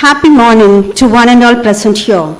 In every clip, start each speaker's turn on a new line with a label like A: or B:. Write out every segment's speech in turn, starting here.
A: Happy morning to one and all present here.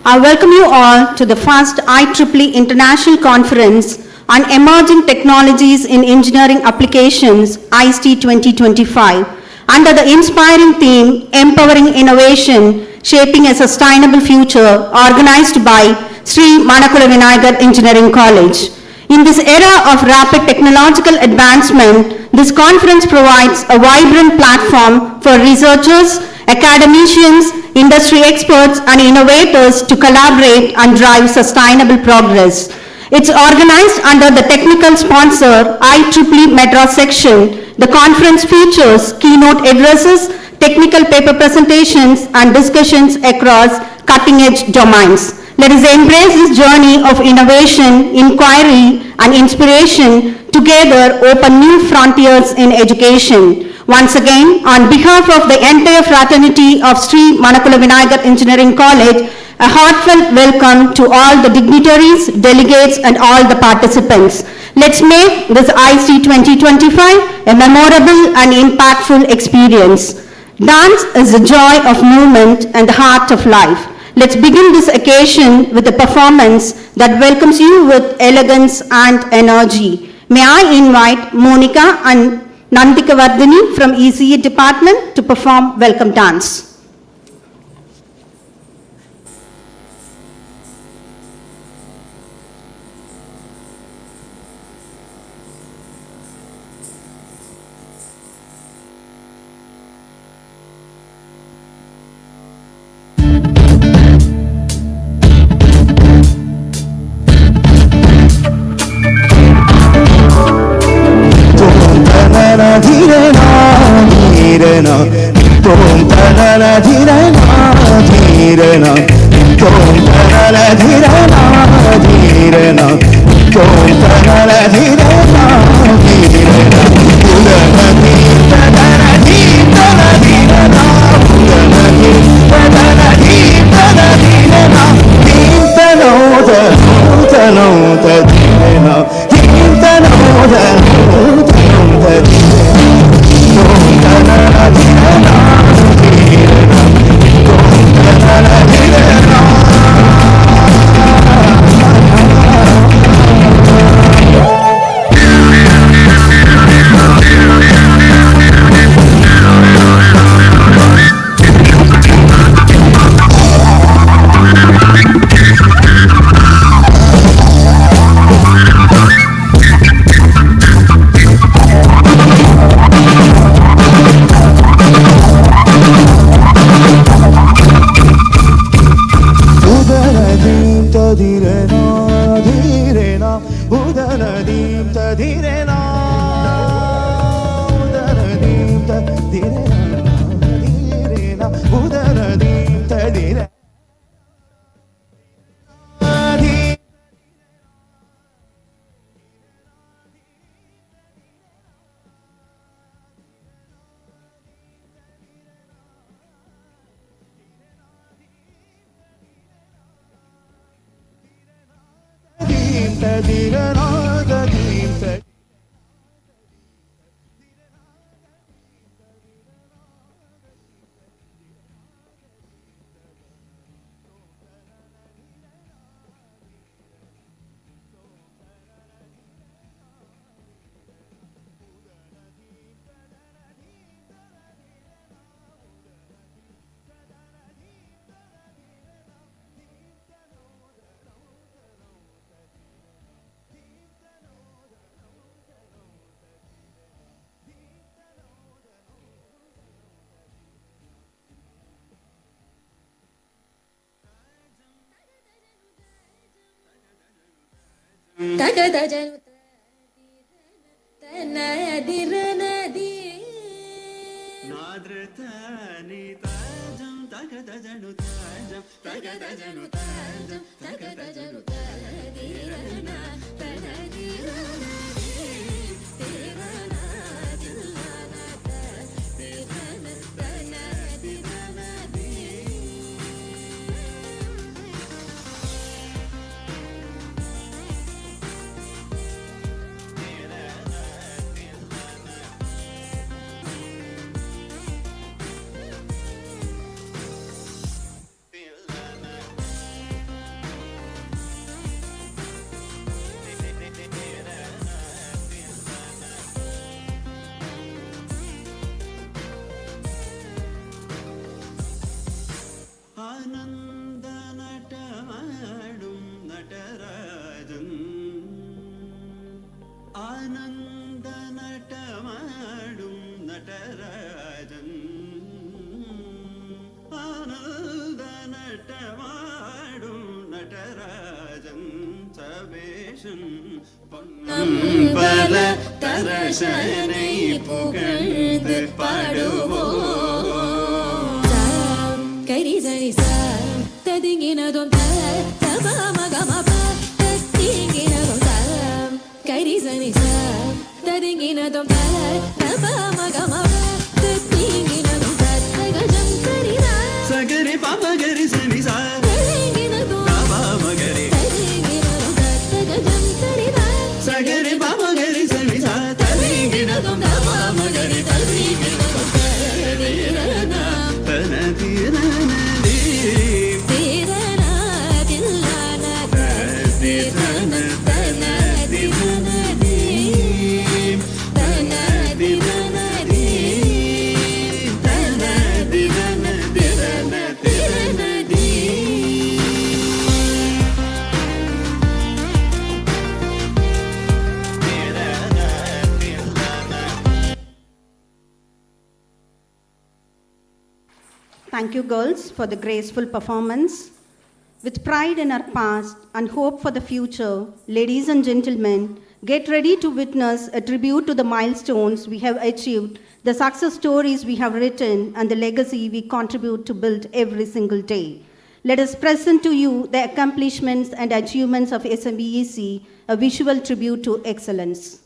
A: I welcome you all to the first IEEE International Conference on Emerging Technologies in Engineering Applications, Icetea 2025, under the inspiring theme, Empowering Innovation, Shaping a Sustainable Future, organized by Sri Manakula Vinayagar Engineering College. In this era of rapid technological advancement, this conference provides a vibrant platform for researchers, academicians, industry experts, and innovators to collaborate and drive sustainable progress. It's organized under the technical sponsor IEEE Madras section. The conference features keynote addresses, technical paper presentations, and discussions across cutting-edge domains. Let us embrace this journey of innovation, inquiry, and inspiration, together open new frontiers in education. Once again, on behalf of the entire fraternity of Sri Manakula Vinayagar Engineering College, a heartfelt welcome to all the dignitaries, delegates, and all the participants. Let's make this Icetea 2025 a memorable and impactful experience. Dance is the joy of movement and the heart of life. Let's begin this occasion with a performance that welcomes you with elegance and energy. May I invite Monica and Nandika Vardhini from ECE department to perform welcome dance.
B: தகதஜனு தனதிரனதி நாத்ரதனி தஜம் தகதஜனு தஜம் தகதஜனு தஜம் தகதஜனு ததிரன தனதிரனதி திரன தில்லன திரன தனதிரனதி ஆனந்த நடமாடும் நடராஜன் ஆனந்த நடமாடும் நடராஜன் ஆனந்த நடமாடும் நடராஜன் சபேஷன் பொன்னம்பல தரசனை புகழ்ந்து பாடுவோம் கரிசரி sir ததிங்கினதும் தமகமப தத்திங்கினதும் தம் கரிசரி sir ததிங்கினதும் தமகமப தத்திங்கினதும் தகஜம் கரிதா சகரி பாமகரி சரி sir ததிங்கினதும் பாமகரி ததிங்கினதும் தகஜம் கரிதா சகரி பாமகரி சரி sir ததிங்கினதும் பாமகரி ததிங்கினதும் ததிரன தனதிரனதி திரன தில்லன திரன தனதிரனதி தனதிரனதி தனதிரன திரன திரனதி
A: Thank you, girls, for the graceful performance. With pride in our past and hope for the future, ladies and gentlemen, get ready to witness a tribute to the milestones we have achieved, the success stories we have written, and the legacy we contribute to build every single day. Let us present to you the accomplishments and achievements of SMVEC, a visual tribute to excellence.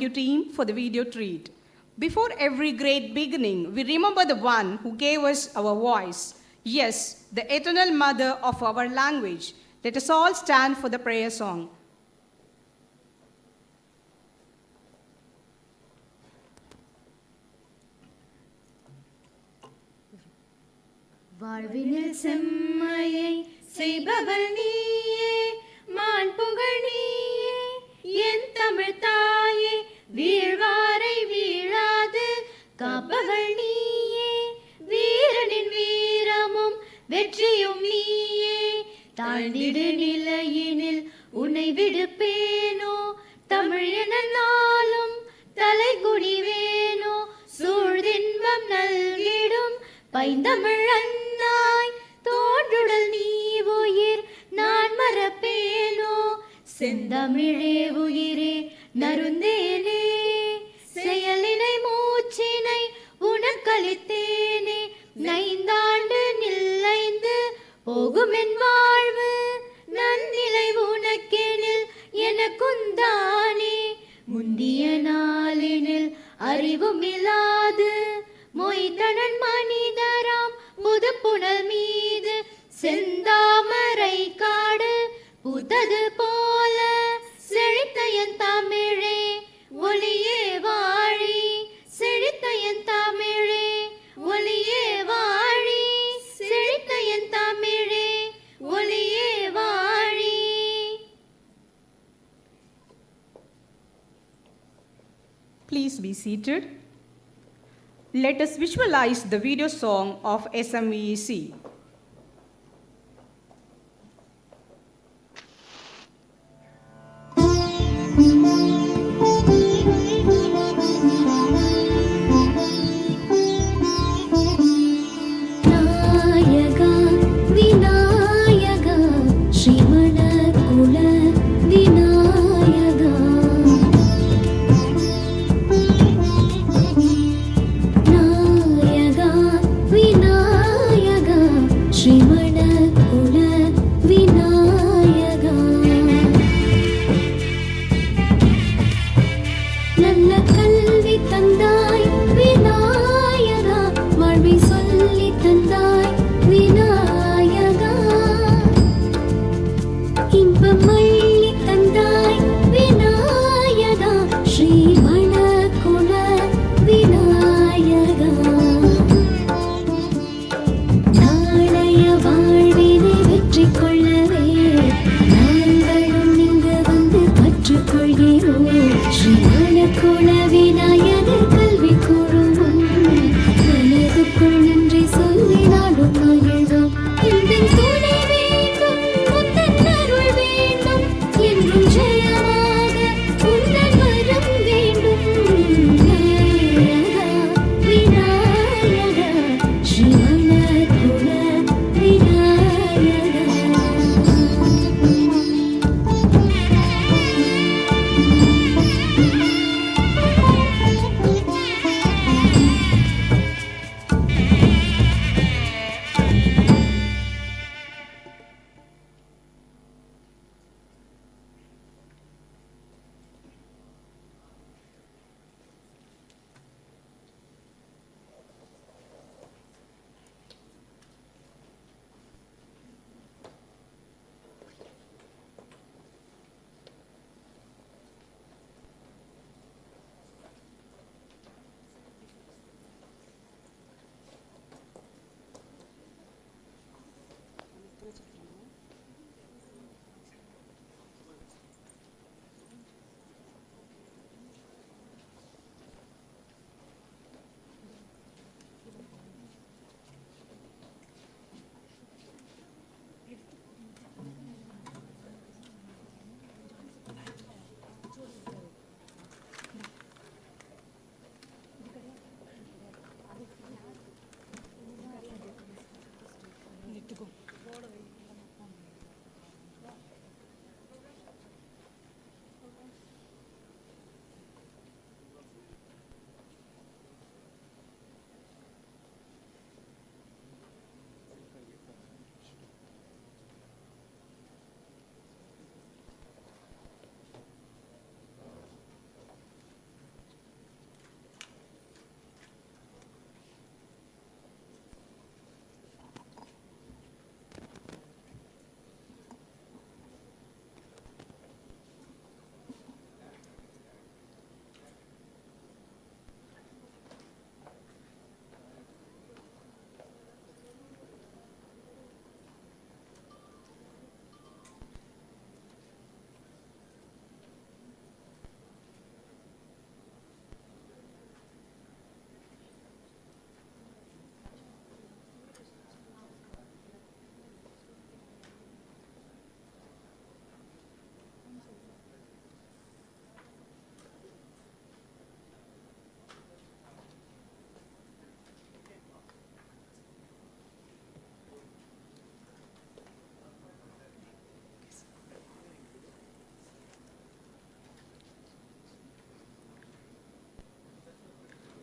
C: you team for the video treat. Before every great beginning, we remember the one who gave us our voice. Yes, the eternal mother of our language. Let us all stand for the prayer song.
D: வாழ்வினில் செம்மையை செய்பவள் நீயே, மாண்புகழ் நீயே, என் தமிழ் தாயே, வீழ்வாரை வீழாது காப்பவள் நீயே, வீரனின் வீரமும் வெற்றியும் நீயே, தாழ்ந்திடு நிலையினில் உன்னை விடுப்பேனோ, தமிழ் என நாளும் தலை குனிவேனோ, சூழ்தின்பம் நல்கிடும் பைந்தமிழ் அன்னாய், தோன்றுடல் நீ உயிர் நான் மறப்பேனோ, செந்தமிழே உயிரே நருந்தேனே, செயலினை மூச்சினை உனக்களித்தேனே, நைந்தாண்டு நில்லைந்து போகும் என் வாழ்வு, நன்னிலை உனக்கெனில் எனக்குந்தானே, முந்திய நாளினில் அறிவும் இல்லாது மொய்தனன் மனிதராம் புதுப்புணல் மீது செந்தாமரை காடு பூத்தது போல செழித்த என் தமிழே ஒளியே வாழி, செழித்த என் தமிழே ஒளியே வாழி, செழித்த என் தமிழே ஒளியே வாழி.
C: Please be seated. Let us visualize the video song of SMVEC.
D: நாயகா விநாயகா ஸ்ரீமண குல விநாயகா, நாயகா Vinayaka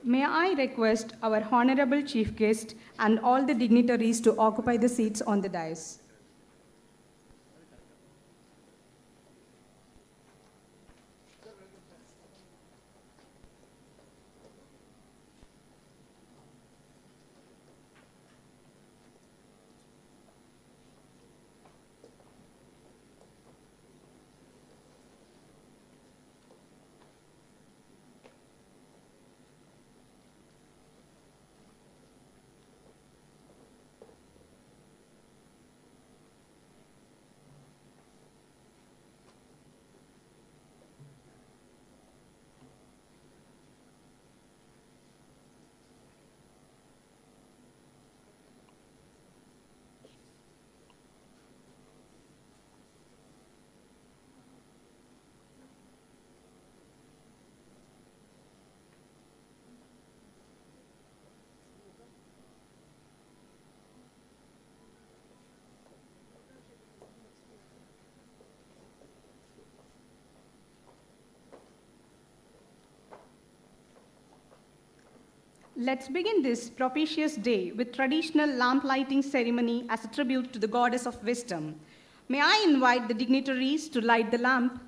C: May I request our honorable chief guest and all the dignitaries to occupy the seats on the dais. Let's begin this propitious day with traditional lamp lighting ceremony as a tribute to the goddess of wisdom. May I invite the dignitaries to light the lamp.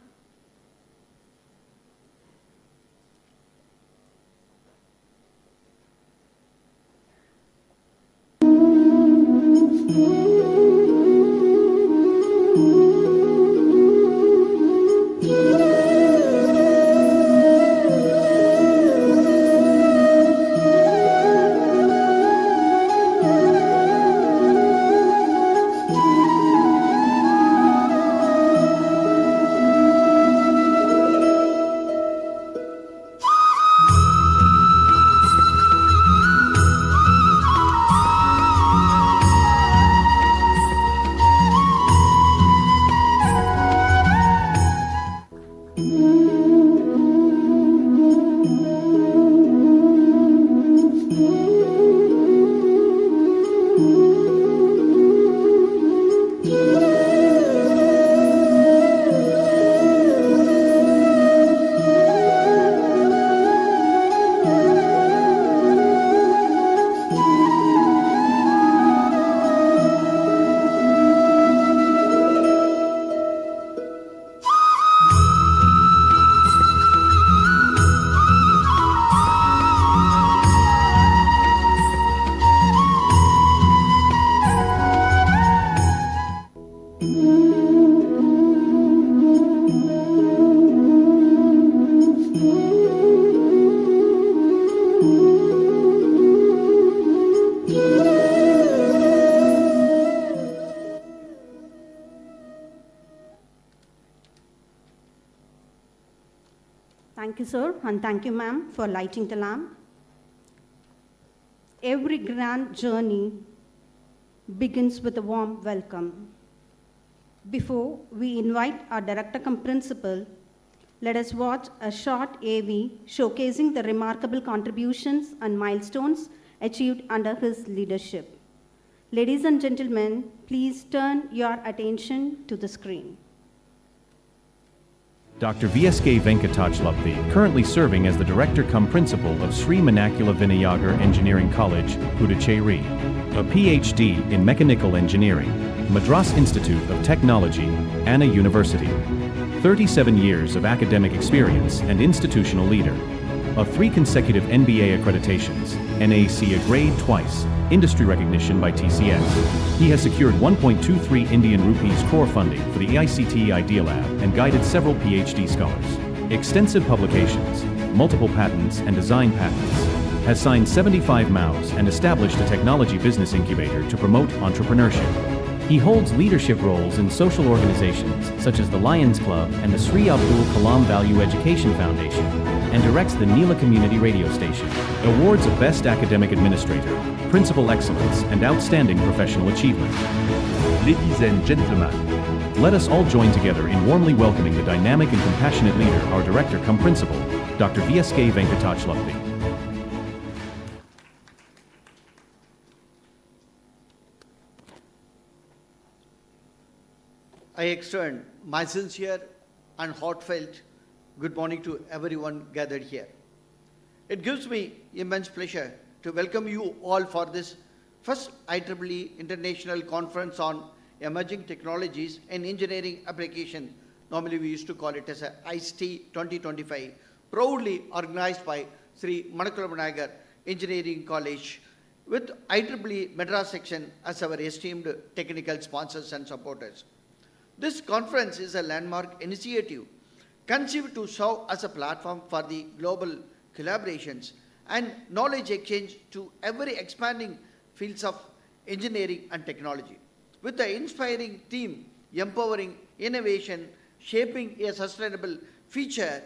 C: Thank you, sir, and thank you, ma'am, for lighting the lamp. Every grand journey begins with a warm welcome. Before we invite our director cum principal, let us watch a short AV showcasing the remarkable contributions and milestones achieved under his leadership. Ladies and gentlemen, please turn your attention to the screen.
E: Dr. VSK Venkatachlapthi, currently serving as the Director cum Principal of Sri Manakula Vinayagar Engineering College, Puducherry. A PhD in Mechanical Engineering, Madras Institute of Technology, Anna University. 37 years of academic experience and institutional leader. Of 3 consecutive NBA accreditations, NAC a grade twice, industry recognition by TCS. He has secured 1.23 Indian rupees core funding for the Icetea Idea Lab and guided several PhD scholars. Extensive publications, multiple patents and design patents. Has signed 75 MOUs and established a technology business incubator to promote entrepreneurship. He holds leadership roles in social organizations such as the Lions Club and the Sri Abdul Kalam Value Education Foundation, and directs the Neela Community Radio Station. Awards of Best Academic Administrator, Principal Excellence, and Outstanding Professional Achievement. Ladies and gentlemen, let us all join together in warmly welcoming the dynamic and compassionate leader, our Director cum Principal, Dr. VSK Venkatachlapthi.
F: I extend my sincere and heartfelt good morning to everyone gathered here. It gives me immense pleasure to welcome you all for this first IEEE International Conference on Emerging Technologies and Engineering Application. Normally we used to call it as a Icetea 2025, proudly organized by Sri Manakulam Engineering College with IEEE Madras section as our esteemed technical sponsors and supporters. This conference is a landmark initiative conceived to serve as a platform for the global collaborations and knowledge exchange to ever expanding fields of engineering and technology. With the inspiring theme, empowering innovation, shaping a sustainable future,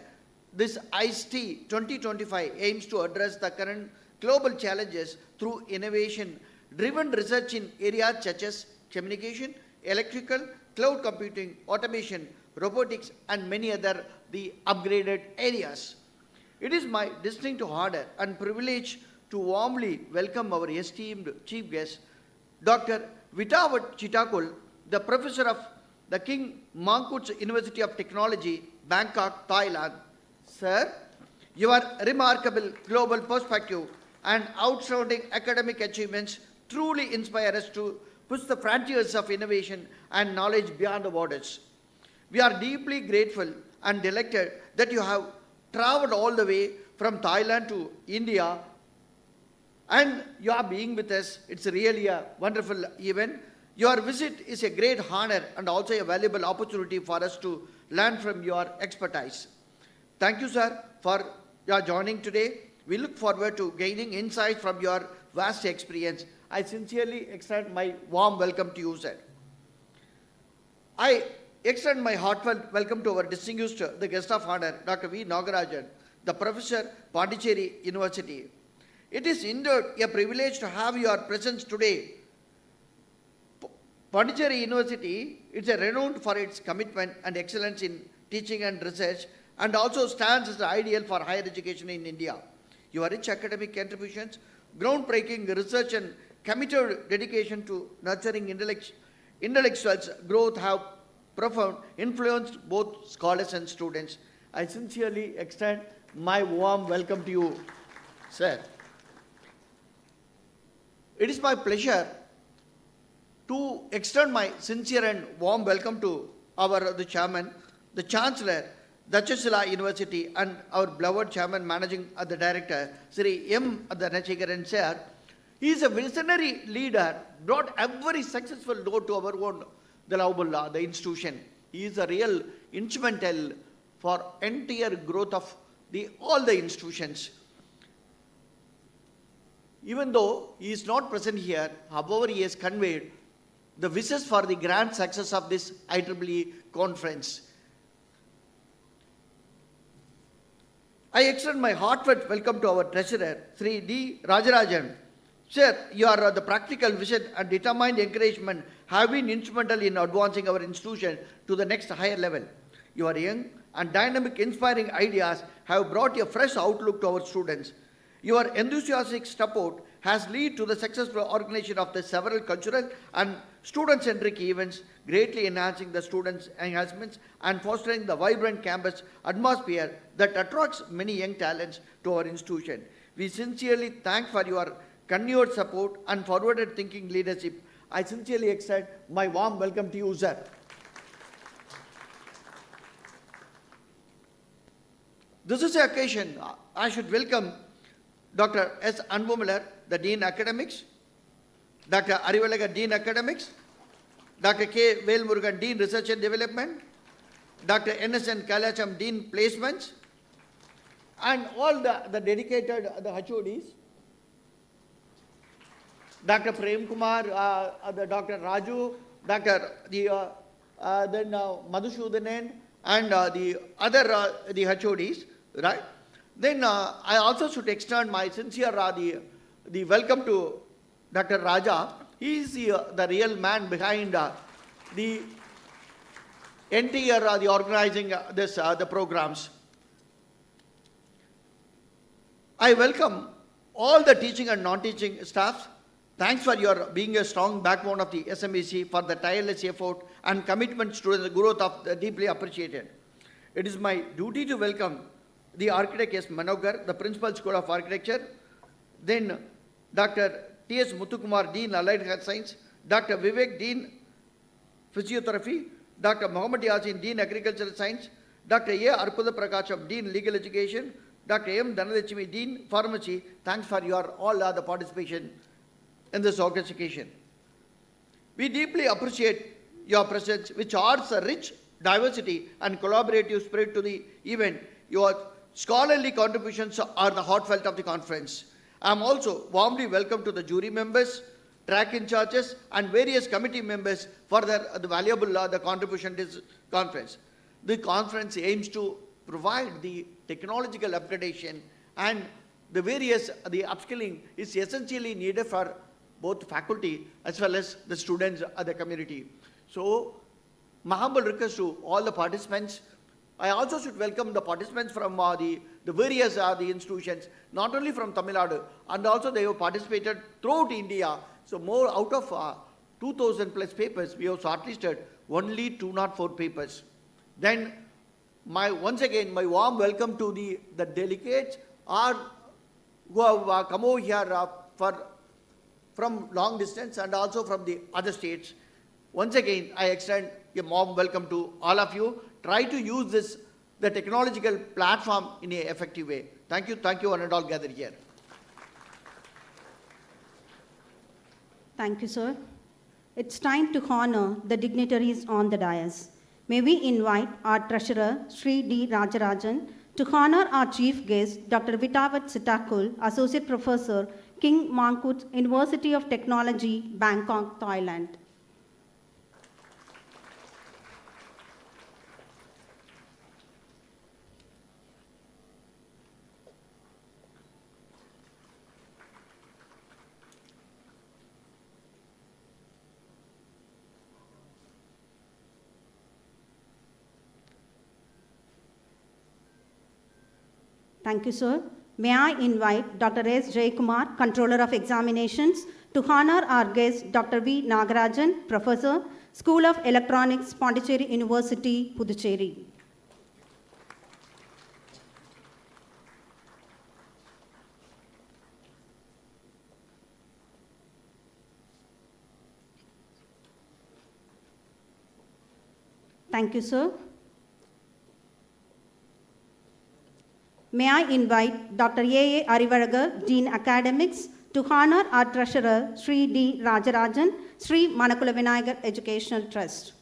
F: this Icetea 2025 aims to address the current global challenges through innovation-driven research in areas such as communication, electrical, cloud computing, automation, robotics, and many other the upgraded areas. It is my distinct honor and privilege to warmly welcome our esteemed chief guest, Dr. Vitavat Chitakul, the professor of the King Mangkut's University of Technology, Bangkok, Thailand. Sir, your remarkable global perspective and outstanding academic achievements truly inspire us to push the frontiers of innovation and knowledge beyond the borders. We are deeply grateful and delighted that you have traveled all the way from Thailand to India and you are being with us. It's really a wonderful event. Your visit is a great honor and also a valuable opportunity for us to learn from your expertise. Thank you, sir, for your joining today. We look forward to gaining insight from your vast experience. I sincerely extend my warm welcome to you, sir. I extend my heartfelt welcome to our distinguished the guest of honor, Dr. V. Nagarajan, the professor, Pondicherry University. It is indeed a privilege to have your presence today. Pondicherry University is renowned for its commitment and excellence in teaching and research and also stands as the ideal for higher education in India. Your rich academic contributions, groundbreaking research and committed dedication to nurturing intellectuals' growth have profound influenced both scholars and students. I sincerely extend my warm welcome to you, sir. It is my pleasure to extend my sincere and warm welcome to the chairman, the chancellor, Dachasila University, and our beloved chairman, managing the director, Sri M. Dhanachekaran sir. He is a visionary leader, brought every successful door to our own the institution. He is a real instrumental for entire growth of all the institutions. Even though he is not present here, however, he has conveyed the wishes for the grand success of this IEEE conference. I extend my heartfelt welcome to our treasurer, Sri D. Rajarajan. Sir, your the practical vision and determined encouragement have been instrumental in advancing our institution to the next higher level. Your young and dynamic, inspiring ideas have brought a fresh outlook to our students. Your enthusiastic support has led to the successful organization of the several cultural and student-centric events, greatly enhancing the students' enhancements and fostering the vibrant campus atmosphere that attracts many young talents to our institution. We sincerely thank for your continued support and forwarded thinking leadership. I sincerely extend my warm welcome to you, sir. This is the occasion I should welcome Dr. S. Anbumular, the Dean Academics, Dr. Arivalaga, Dean Academics, Dr. K. Velmurugan, Dean Research and Development, Dr. N.S.N. Kalacham, Dean Placements, and all the dedicated the HODs, Dr. Prem Kumar, Dr. Raju, Dr. then Madhusoodanan, and the other the HODs, right? Then I also should extend my sincere the welcome to Dr. Raja. He is the real man behind the entire the organizing the programs. I welcome all the teaching and non-teaching staff. Thanks for your being a strong backbone of the SMEC for the tireless effort and commitment to the growth of the deeply appreciated. It is my duty to welcome the architect S. Manogar, the Principal School of Architecture, then Dr. T.S. Muthukumar, Dean Allied Health Science, Dr. Vivek, Dean Physiotherapy, Dr. Muhammad Yasin, Dean Agricultural Science, Dr. A. Arpuda Prakasham, Dean Legal Education, Dr. M. Dhanalakshmi, Dean Pharmacy. Thanks for your all the participation in this august occasion. We deeply appreciate your presence, which adds a rich diversity and collaborative spirit to the event. Your scholarly contributions are the heartfelt of the conference. I am also warmly welcome to the jury members, track in charges, and various committee members for the valuable the contribution to this conference. The conference aims to provide the technological upgradation, and the various the upskilling is essentially needed for both faculty as well as the students of the community. So, my humble request to all the participants. I also should welcome the participants from the various the institutions, not only from Tamil Nadu, and also they have participated throughout India. So more out of 2,000 plus papers, we have shortlisted only 204 papers. Then once again, my warm welcome to the delegates who have come over here from long distance and also from the other states. Once again, I extend a warm welcome to all of you. Try to use the technological platform in an effective way. Thank you, one and all gathered here.
A: Thank you, sir. It's time to honor the dignitaries on the dais. May we invite our treasurer, Sri D. Rajarajan, to honor our chief guest, Dr. Vitavat Sitakul, Associate Professor, King Mongkut University of Technology, Bangkok, Thailand. Thank you, sir. May I invite Dr. S. Jaykumar, Controller of Examinations, to honor our guest, Dr. V. Nagarajan, Professor, School of Electronics, Pondicherry University, Puducherry. Thank you, sir. May I invite Dr. Ieee Arivalagar, Dean Academics, to honor our Treasurer, Sri D. Rajarajan, Sri Manakula Vinayagar Educational Trust.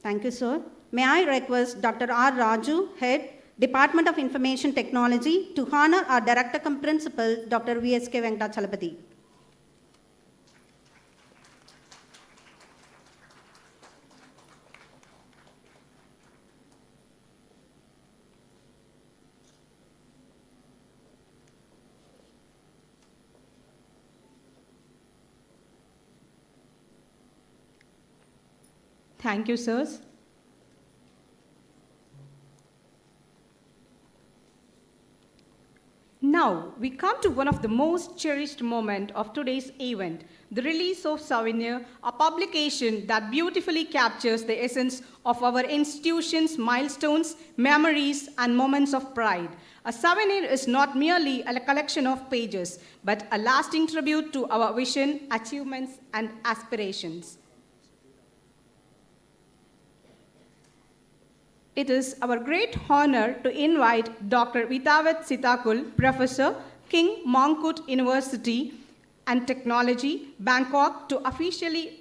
A: Thank you, sir. May I request Dr. R. Raju, Head, Department of Information Technology, to honor our Director cum Principal, Dr. VSK Venkatachalapati.
C: Thank you, sirs. Now, we come to one of the most cherished moments of today's event, the release of Souvenir, a publication that beautifully captures the essence of our institution's milestones, memories, and moments of pride. A souvenir is not merely a collection of pages, but a lasting tribute to our vision, achievements, and aspirations. It is our great honor to invite Dr. Vitavat Sitakul, Professor, King Mongkut University and Technology, Bangkok, to officially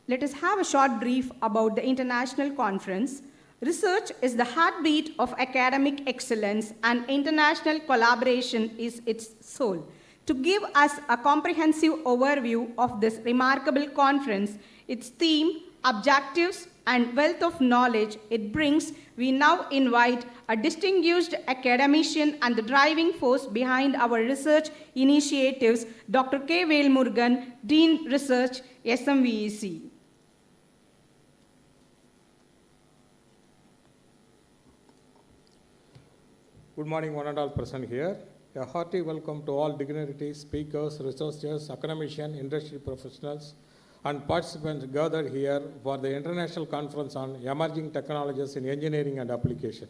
C: let us have a short brief about the international conference. Research is the heartbeat of academic excellence, and international collaboration is its soul. To give us a comprehensive overview of this remarkable conference, its theme, objectives, and wealth of knowledge it brings, we now invite a distinguished academician and the driving force behind our research initiatives, Dr. K. Velmurugan, Dean Research, SMVEC.
G: Good morning, one and all present here. A hearty welcome to all dignitaries, speakers, researchers, academicians, industry professionals, and participants gathered here for the International Conference on Emerging Technologies in Engineering and Application.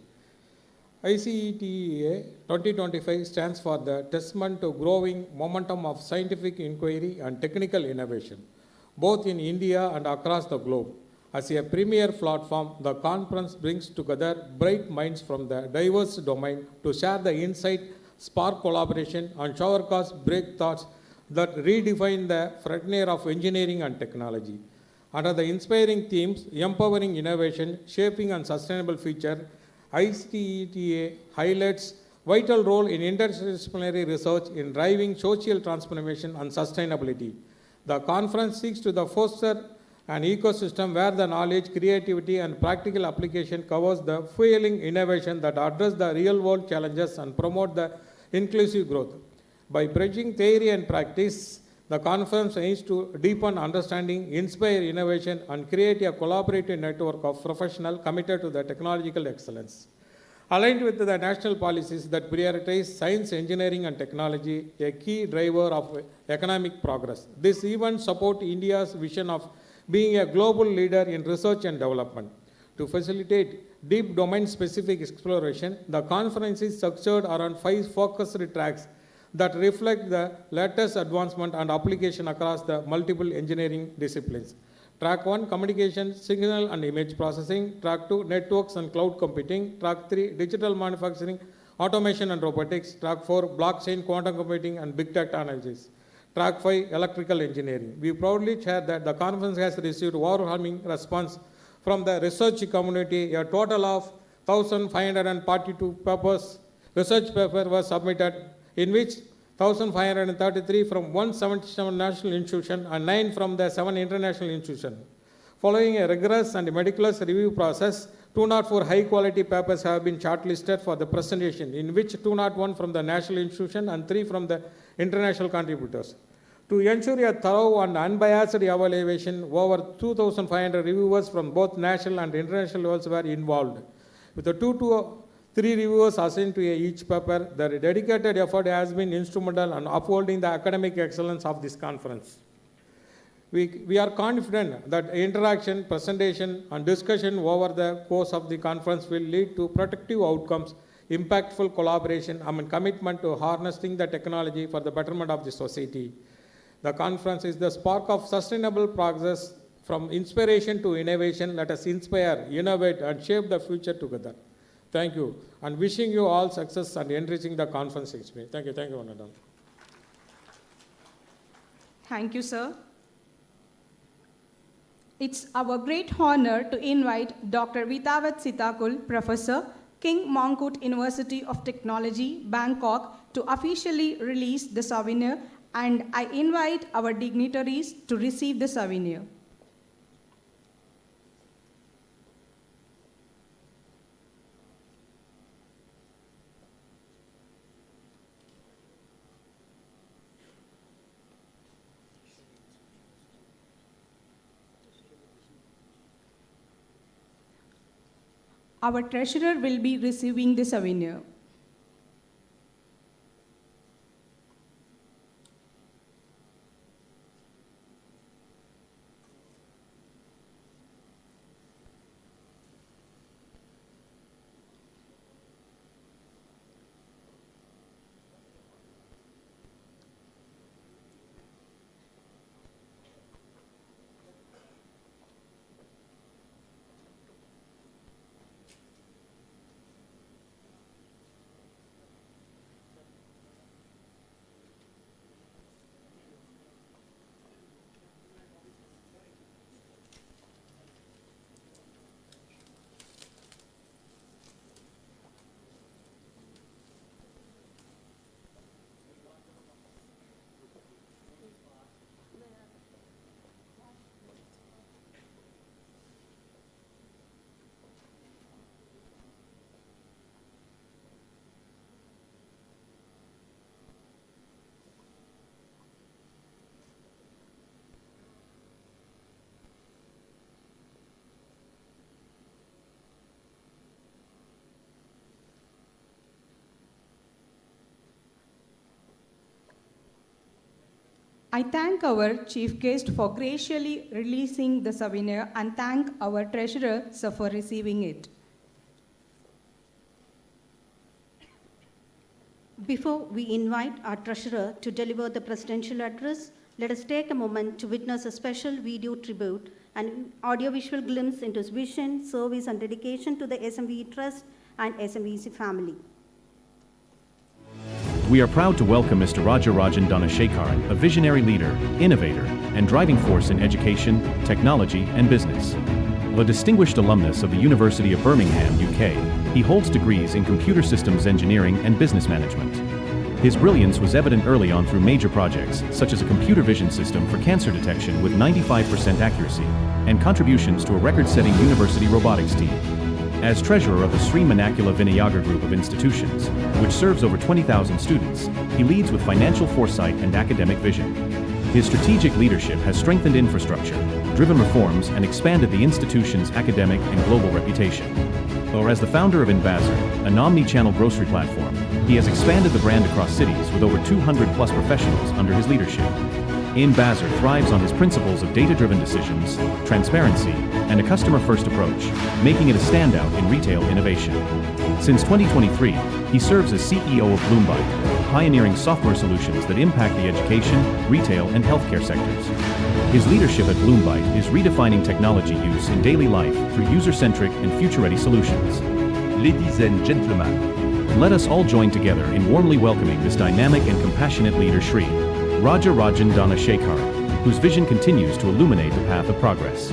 G: Icetea 2025 stands for the testament to growing momentum of scientific inquiry and technical innovation, both in India and across the globe. As a premier platform, the conference brings together bright minds from the diverse domain to share the insight, spark collaboration, and showercast break thoughts that redefine the frontier of engineering and technology. Under the inspiring themes, empowering innovation, shaping and sustainable future, Icetea highlights vital role in interdisciplinary research in driving social transformation and sustainability. The conference seeks to foster an ecosystem where the knowledge, creativity, and practical application covers the fueling innovation that address the real-world challenges and promote the inclusive growth. By bridging theory and practice, the conference aims to deepen understanding, inspire innovation, and create a collaborative network of professionals committed to the technological excellence. Aligned with the national policies that prioritize science, engineering, and technology, a key driver of economic progress. This event supports India's vision of being a global leader in research and development. To facilitate deep domain-specific exploration, the conference is structured around 5 focused tracks that reflect the latest advancement and application across the multiple engineering disciplines. Track 1, communication, signal and image processing. Track 2, networks and cloud computing. Track 3, digital manufacturing, automation and robotics. Track 4, blockchain, quantum computing and big data analysis. Track 5, electrical engineering. We proudly share that the conference has received overwhelming response from the research community. A total of 1,542 research papers were submitted, in which 1,533 from 177 national institutions and 9 from the 7 international institutions. Following a rigorous and meticulous review process, 204 high-quality papers have been shortlisted for the presentation, in which 201 from the national institution and 3 from the international contributors. To ensure a thorough and unbiased evaluation, over 2,500 reviewers from both national and international levels were involved. With the 2 to 3 reviewers assigned to each paper, their dedicated effort has been instrumental in upholding the academic excellence of this conference. We are confident that interaction, presentation, and discussion over the course of the conference will lead to productive outcomes, impactful collaboration, and commitment to harnessing the technology for the betterment of the society. The conference is the spark of sustainable progress. From inspiration to innovation, let us inspire, innovate, and shape the future together. Thank you, and wishing you all success and enriching the conference experience. Thank you, Vanadam.
C: Thank you, sir. It's our great honor to invite Dr. Vitavat Sitakul, Professor, King Mongkut University of Technology, Bangkok, to officially release the souvenir, and I invite our dignitaries to receive the souvenir. Our treasurer will be receiving the souvenir. I thank our chief guest for graciously releasing the souvenir and thank our treasurer, sir, for receiving it.
A: Before we invite our treasurer to deliver the presidential address, let us take a moment to witness a special video tribute and audiovisual glimpse into his vision, service, and dedication to the SMVE Trust and SMVC family.
E: We are proud to welcome Mr. Rajarajan Dhanasekaran, a visionary leader, innovator, and driving force in education, technology, and business. A distinguished alumnus of the University of Birmingham, UK, he holds degrees in computer systems engineering and business management. His brilliance was evident early on through major projects, such as a computer vision system for cancer detection with 95% accuracy, and contributions to a record-setting university robotics team. As treasurer of the Sri Manakula Vinayagar Group of Institutions, which serves over 20,000 students, he leads with financial foresight and academic vision. His strategic leadership has strengthened infrastructure, driven reforms, and expanded the institution's academic and global reputation. Or as the founder of InBazaar, an omni-channel grocery platform, he has expanded the brand across cities with over 200-plus professionals under his leadership. InBazaar thrives on his principles of data-driven decisions, transparency, and a customer-first approach, making it a standout in retail innovation. Since 2023, he serves as CEO of Bloombyte, pioneering software solutions that impact the education, retail, and healthcare sectors. His leadership at Bloombyte is redefining technology use in daily life through user-centric and future-ready solutions. Ladies and gentlemen, let us all join together in warmly welcoming this dynamic and compassionate leader, Sri Rajarajan Dhanasekaran, whose vision continues to illuminate the path of progress.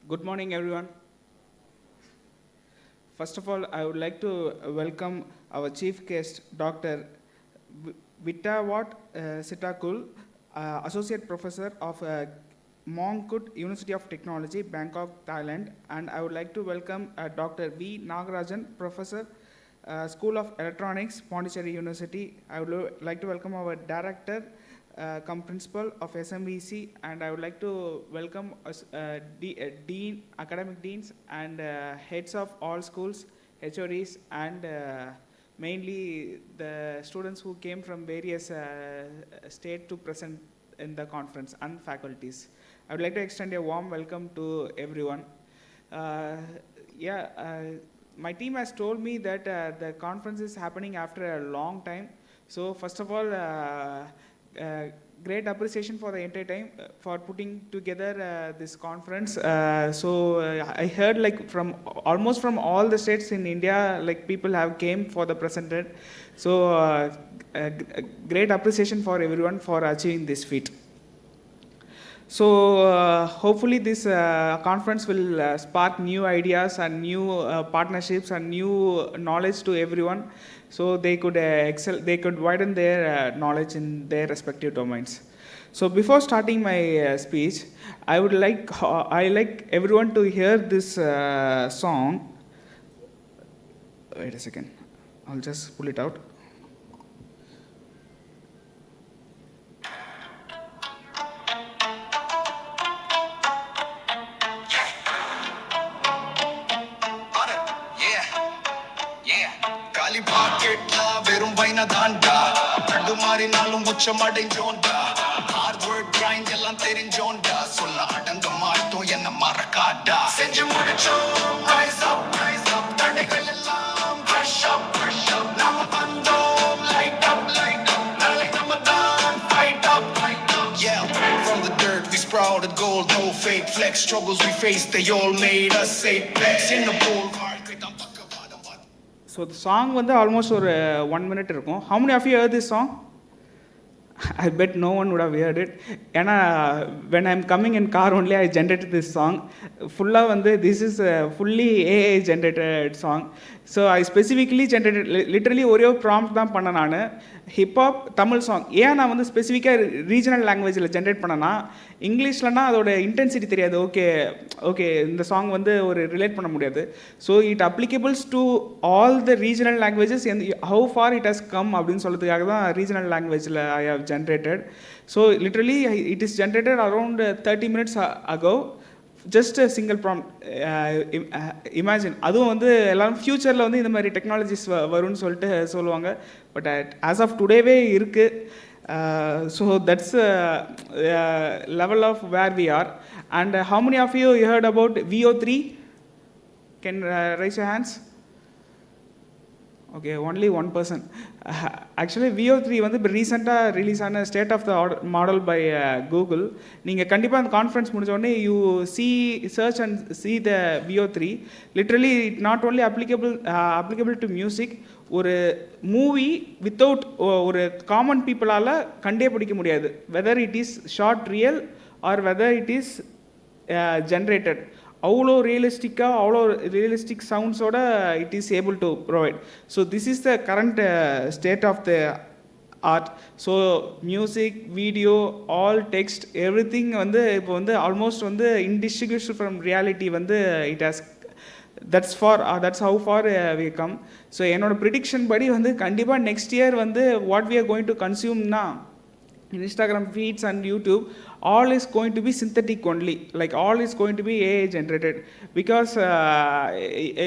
H: Good morning, everyone. First of all, I would like to welcome our chief guest, Dr. Vittawat Sitakul, Associate Professor of Mongkut University of Technology, Bangkok, Thailand. And I would like to welcome Dr. V. Nagarajan, Professor, School of Electronics, Pondicherry University. I would like to welcome our Director, cum Principal of SMVC, and I would like to welcome Dean, Academic Deans, and heads of all schools, HODs, and mainly the students who came from various states to present in the conference, and faculties. I would like to extend a warm welcome to everyone. My team has told me that the conference is happening after a long time. So first of all, great appreciation for the entire time for putting together this conference. I heard like almost from all the states in India, like people have came for the presented. So great appreciation for everyone for achieving this feat. So hopefully this conference will spark new ideas and new partnerships and new knowledge to everyone, so they could excel, they could widen their knowledge in their respective domains. So before starting my speech, I like everyone to hear this song. Wait a second, I'll just pull it out.
I: Hard work grind எல்லாம் தெரிஞ்சோண்டா சொல்ல அடங்க மாட்டோம் என்ன மறக்காடா செஞ்சு முடிச்சோம் rise up தடைகள் எல்லாம் brush up நாம வந்தோம் light up நாளை நம்ம தான் fight up yeah from the dirt we sprouted gold no fake flex struggles we faced they all made us say flex in the bowl
H: So the song வந்து almost ஒரு 1 minute இருக்கும். How many of you heard this song? I bet no one would have heard it. ஏன்னா when I'm coming in car only I generated this song. Fulla வந்து this is a fully AI generated song. So I specifically generated literally ஒரே ஒரு prompt தான் பண்ணேன் நான். Hip hop Tamil song ஏன் நான் வந்து ஸ்பெசிஃபிக்காக ரீஜனல் லாங்குவேஜில் ஜென்ரேட் பண்ணேன்னா இங்கிலீஷ்லனா அதோட இன்டென்சிட்டி தெரியாது. ஓகே இந்த சாங் வந்து ஒரு ரிலேட் பண்ண முடியாது. So it applicables to all the regional languages how far it has come அப்படின்னு சொல்கிறதுக்காக தான் ரீஜனல் லாங்குவேஜில் I have generated. So literally it is generated around 30 minutes ago. Just a single prompt. Imagine அதுவும் வந்து எல்லாரும் ஃப்யூச்சரில் வந்து இந்த மாதிரி டெக்னாலஜிஸ் வரும்னு சொல்லிட்டு சொல்லுவாங்க. பட் ஆஸ் ஆஃப் டுடேவே இருக்குது. So that's level of where we are. And how many of you heard about VO3? Can raise your hands? Okay, only one person. Actually VO3 வந்து இப்போ ரீசெண்டாக ரிலீஸ் ஆன state of the model by Google. நீங்கள் கண்டிப்பாக அந்த conference முடிஞ்ச உடனே you search and see the VO3. Literally it not only applicable to music. ஒரு மூவி வித்தவுட் ஒரு காமன் பீப்புளால் கண்டே பிடிக்க முடியாது, whether it is short real or whether it is generated. அவ்வளோ ரியலிஸ்டிக்காக அவ்வளோ ரியலிஸ்டிக் சவுண்ட்ஸோட it is able to provide. So this is the current state of the art. So music, video, all text, every thing வந்து இப்போ வந்து almost வந்து இன்டிஸ்டிங்விஷ்டு from reality வந்து it has that's how far we come. So என்னோட prediction படி வந்து கண்டிப்பாக next year வந்து what we are going to consumeனா Instagram feeds and YouTube, all is going to be synthetic only. Like all is going to be AI generated. Because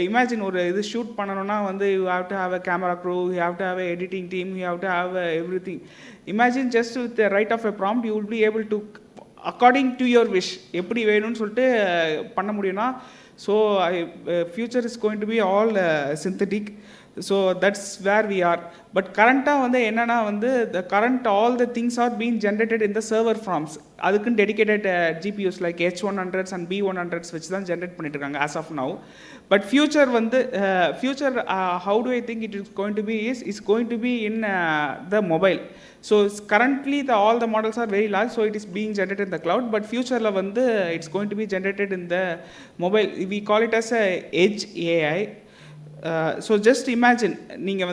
H: imagine ஒரு இது shoot பண்ணணும்னா வந்து you have to have a camera crew, you have to have a editing team, you have to have everything. Imagine just with the right of a prompt you will be able to according to your wish எப்படி வேணும்னு சொல்லிட்டு பண்ண முடியும்னா. So future is going to be all synthetic. So that's where we are. But currentா வந்து என்னன்னா வந்து the current all the things are being generated in the server farms. அதுக்குன்னு dedicated GPUs like H100s and B100s வச்சு தான் generate பண்ணிட்டு இருக்காங்க as of now. But future வந்து how do I think it is going to be is going to be in the mobile. So currently all the models are very large, so it is being generated in the cloud. But futureல வந்து it's going to be generated in the mobile. We call it as a edge AI. So just imagine நீங்கள்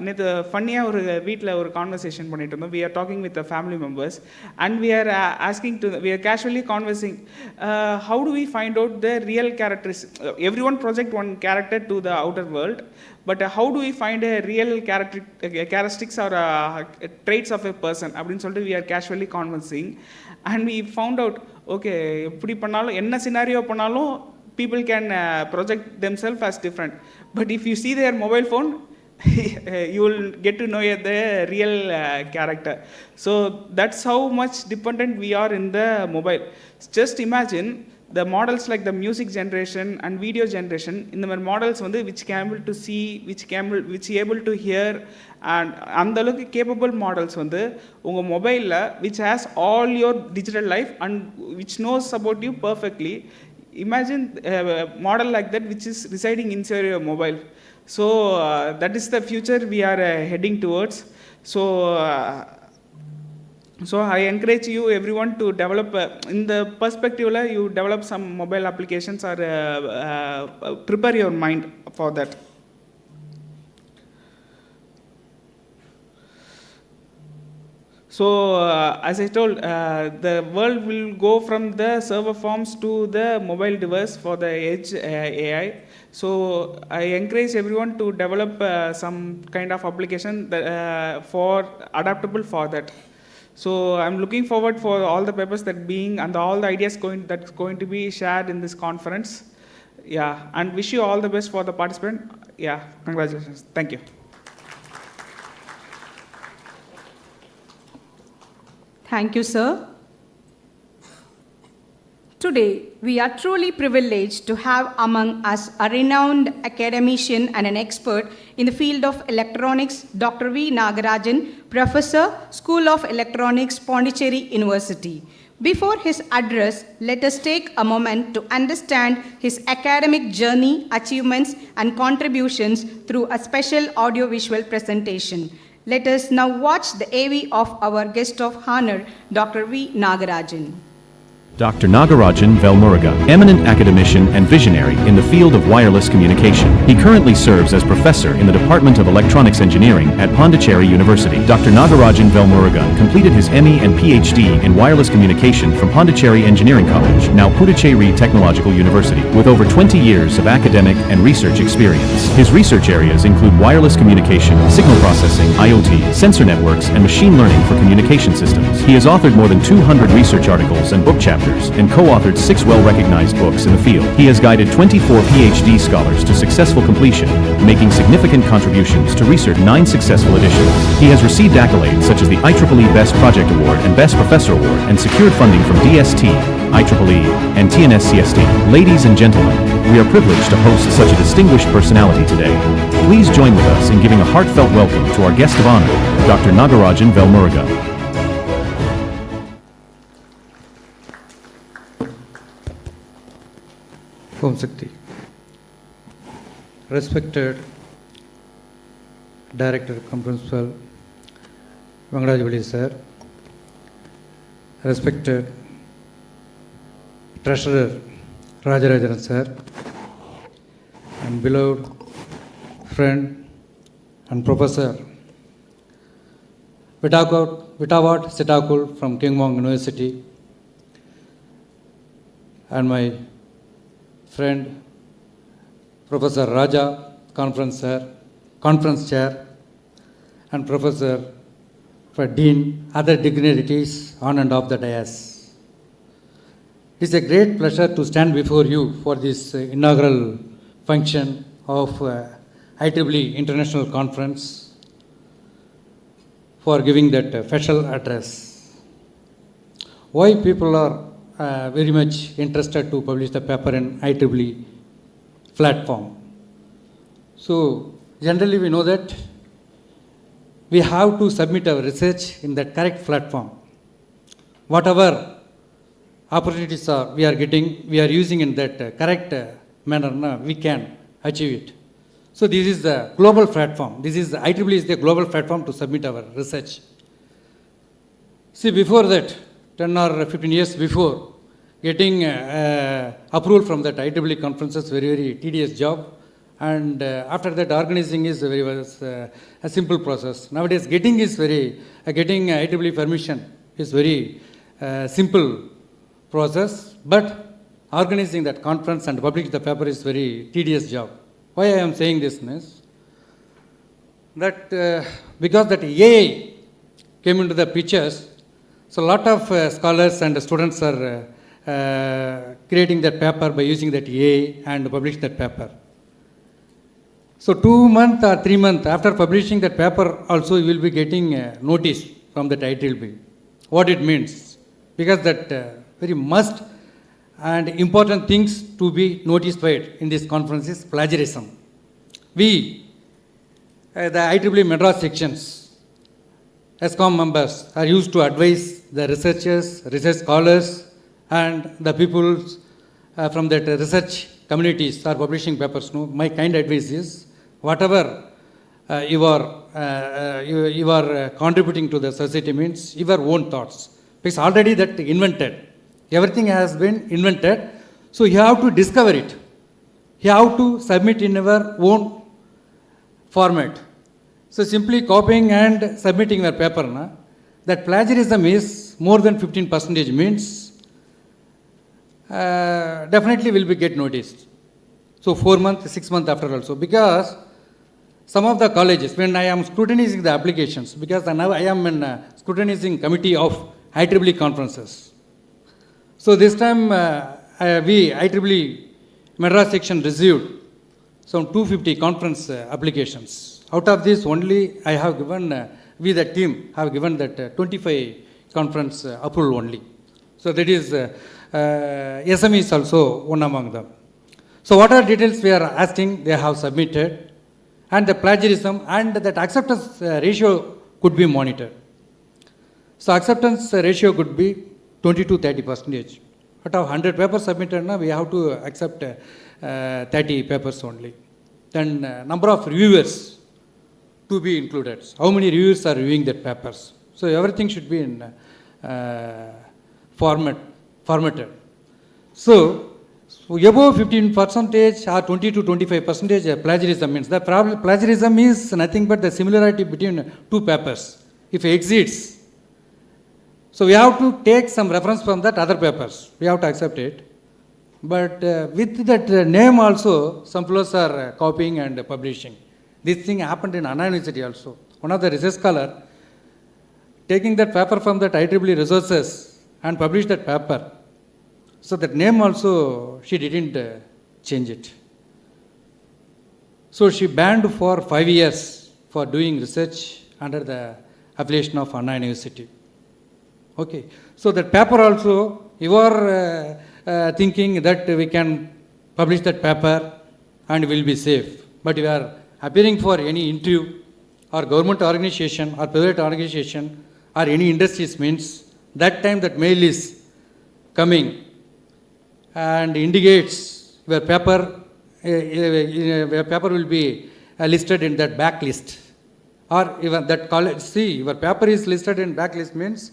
H: நேற்று ஃபன்னியாக ஒரு வீட்டில் ஒரு conversation பண்ணிட்டு இருந்தோம். We are talking with the family members and we are asking to we are casually conversing how do we find out the real characters. Every one project one character to the outer world, but how do we find a real characteristics or traits of a person அப்படின்னு சொல்லிட்டு we are casually conversing. And we found out okay எப்படி பண்ணாலும் என்ன scenario பண்ணாலும் people can project themselves as different, but if you see their mobile phone you will get to know the real character. So that's how much dependent we are in the mobile. Just imagine the models like the music generation and video generation, in the models வந்து which can able to see, which able to hear, and அந்த அளவுக்கு capable models வந்து உங்க மொபைலில் which has all your digital life and which knows about you perfectly. Imagine a model like that which is residing inside your mobile. So that is the future we are heading towards. So I encourage you everyone to develop in the perspective you develop some mobile applications or prepare your mind for that. So as I told, the world will go from the server farms to the mobile device for the edge AI. So I encourage everyone to develop some kind of application that, for adaptable for that. So I'm looking forward for all the papers that being and all the ideas that's going to be shared in this conference. Yeah, and wish you all the best for the participant. Yeah, congratulations. Thank you.
C: Thank you, sir. Today, we are truly privileged to have among us a renowned academician and an expert in the field of electronics, Dr. V. Nagarajan, Professor, School of Electronics, Pondicherry University. Before his address, let us take a moment to understand his academic journey, achievements, and contributions through a special audiovisual presentation. Let us now watch the AV of our guest of honor, Dr. V. Nagarajan.
E: Dr. Nagarajan Velmuruga, eminent academician and visionary in the field of wireless communication. He currently serves as professor in the Department of Electronics Engineering at Pondicherry University. Dr. Nagarajan Velmuruga completed his ME and PhD in wireless communication from Pondicherry Engineering College, now Puducherry Technological University, with over 20 years of academic and research experience. His research areas include wireless communication, signal processing, IoT, sensor networks, and machine learning for communication systems. He has authored more than 200 research articles and book chapters and co-authored 6 well-recognized books in the field. He has guided 24 PhD scholars to successful completion, making significant contributions to research 9 successful editions. He has received accolades such as the IEEE Best Project Award and Best Professor Award and secured funding from DST, IEEE, and TNSCSD. Ladies and gentlemen, we are privileged to host such a distinguished personality today. Please join with us in giving a heartfelt welcome to our guest of honor, Dr. Nagarajan Velmuruga.
J: Om Shakti. Respected Director cum Principal Vengadajavali sir, respected Treasurer Rajarajan sir, and beloved friend and Professor Vitawat Sitakul from King Mong University, and my friend Professor Raja, conference chair, and Professor for Dean, other dignitaries on and off the dais. It is a great pleasure to stand before you for this inaugural function of IEEE International Conference for giving that special address. Why people are very much interested to publish the paper in IEEE platform. So generally we know that we have to submit our research in that correct platform. Whatever opportunities we are getting, we are using in that correct manner, we can achieve it. So this is the global platform. IEEE is the global platform to submit our research. See, before that, 10 or 15 years before, getting approval from that IEEE conference is very, very tedious job. And after that, organizing is a simple process. Nowadays, getting IEEE permission is very simple process. But organizing that conference and publishing the paper is very tedious job. Why I am saying this is that because that Ieee came into the pictures, so a lot of scholars and students are creating that paper by using that Ieee and publish that paper. So 2 months or 3 months after publishing that paper also you will be getting notice from that IEEE. What it means? Because that very must and important things to be notified in this conference is plagiarism. We, the IEEE Madras sections, ESCOM members are used to advise the researchers, research scholars, and the people from that research communities are publishing papers. No, my kind advice is, whatever you are contributing to the society means your own thoughts. Because already that invented, everything has been invented, so you have to discover it. You have to submit in your own format. So simply copying and submitting your paper, that plagiarism is more than 15% means definitely will be get noticed. So 4 months, 6 months after also, because some of the colleges, when I am scrutinizing the applications, because now I am in scrutinizing committee of IEEE conferences. So this time we IEEE Madras section received some 250 conference applications. Out of this only I have given, we the team have given that 25 conference approval only. So that is SME is also one among them. So what are details we are asking, they have submitted, and the plagiarism and that acceptance ratio could be monitored. So acceptance ratio could be 20 to 30%. Out of 100 papers submitted, we have to accept 30 papers only. Then number of reviewers to be included. How many reviewers are reviewing that papers? So everything should be in format formatted. So above 15% or 20 to 25% plagiarism means the problem. Plagiarism is nothing but the similarity between two papers. If it exceeds, so we have to take some reference from that other papers. We have to accept it. But with that name also, some fellows are copying and publishing. This thing happened in Anna University also. One of the research scholar taking that paper from that IEEE resources and published that paper. So that name also she didn't change it. So she banned for 5 years for doing research under the affiliation of Anna University. Okay. So that paper also, you are thinking that we can publish that paper and will be safe. But you are appearing for any interview or government organization or private organization or any industries means that time that mail is coming and indicates where paper will be listed in that backlist, or even that college. See, your paper is listed in backlist means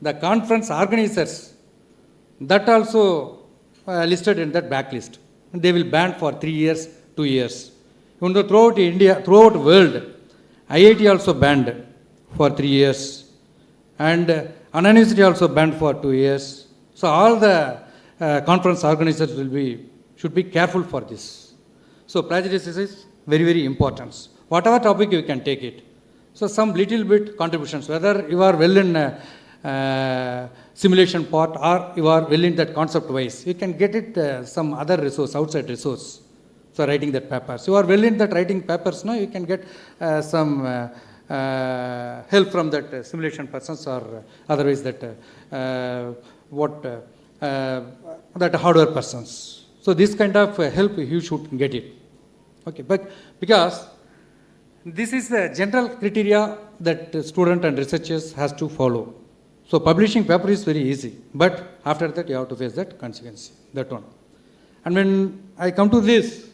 J: the conference organizers that also listed in that backlist. They will ban for 3 years, 2 years. Even though throughout India, throughout world, IIT also banned for 3 years, and Anna University also banned for 2 years. So all the conference organizers should be careful for this. So plagiarism is very, very important. Whatever topic you can take it. So some little bit contributions, whether you are well in simulation part or you are well in that concept wise, you can get it some other resource, outside resource. So writing that paper. So you are well in that writing papers, no, you can get some help from that simulation persons or otherwise that that hardware persons. So this kind of help you should get it. Okay, but because this is the general criteria that student and researchers has to follow. So publishing paper is very easy, but after that you have to face that consequence, that one. And when I come to this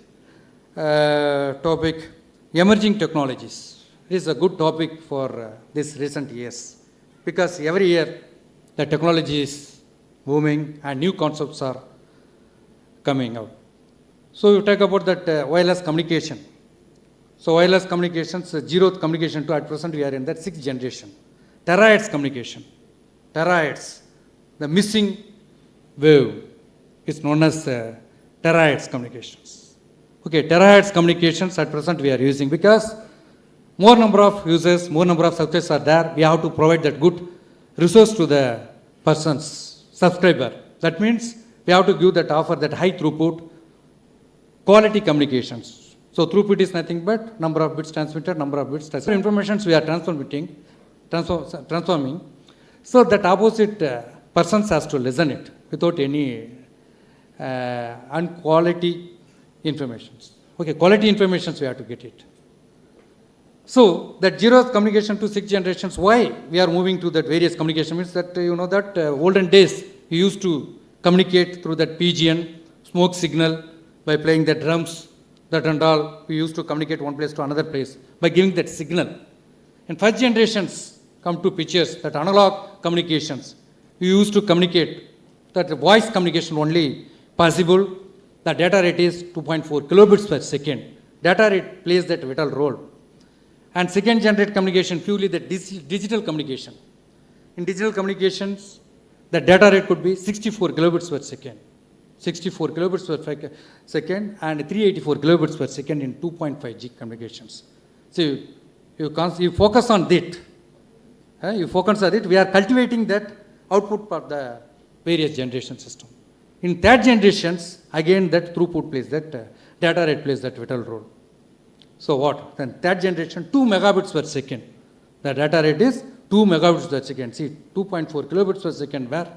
J: topic, emerging technologies, it is a good topic for this recent years, because every year the technology is booming and new concepts are coming out. So you talk about that wireless communication. So wireless communications, zeroth communication to at present we are in that 6th generation. Terahertz communication. Terahertz, the missing wave is known as terahertz communications. Okay, terahertz communications at present we are using because more number of users, more number of subscribers are there. We have to provide that good resource to the person's subscriber. That means we have to give that offer that high throughput, quality communications. So throughput is nothing but number of bits transmitted, number of bits transmitted. Informations we are transforming. So that opposite persons has to listen it without any unquality informations. Okay, quality informations we have to get it. So that zeroth communication to 6th generations, why we are moving to that various communication means that you know that olden days we used to communicate through that pigeon, smoke signal by playing the drums, that and all. We used to communicate one place to another place by giving that signal. And 1st generations come to pictures, that analog communications. We used to communicate, that voice communication only possible. The data rate is 2.4 kilobits per second. Data rate plays that vital role. And 2nd generation communication, purely the digital communication. In digital communications, the data rate could be 64 kilobits per second. 64 kilobits per second and 384 kilobits per second in 2.5 G communications. So you focus on that. You focus on it. We are cultivating that output for the various generation system. In 3rd generations, again that throughput plays that data rate plays that vital role. So what? Then 3rd generation, 2 megabits per second. The data rate is 2 megabits per second. See, 2.4 kilobits per second where?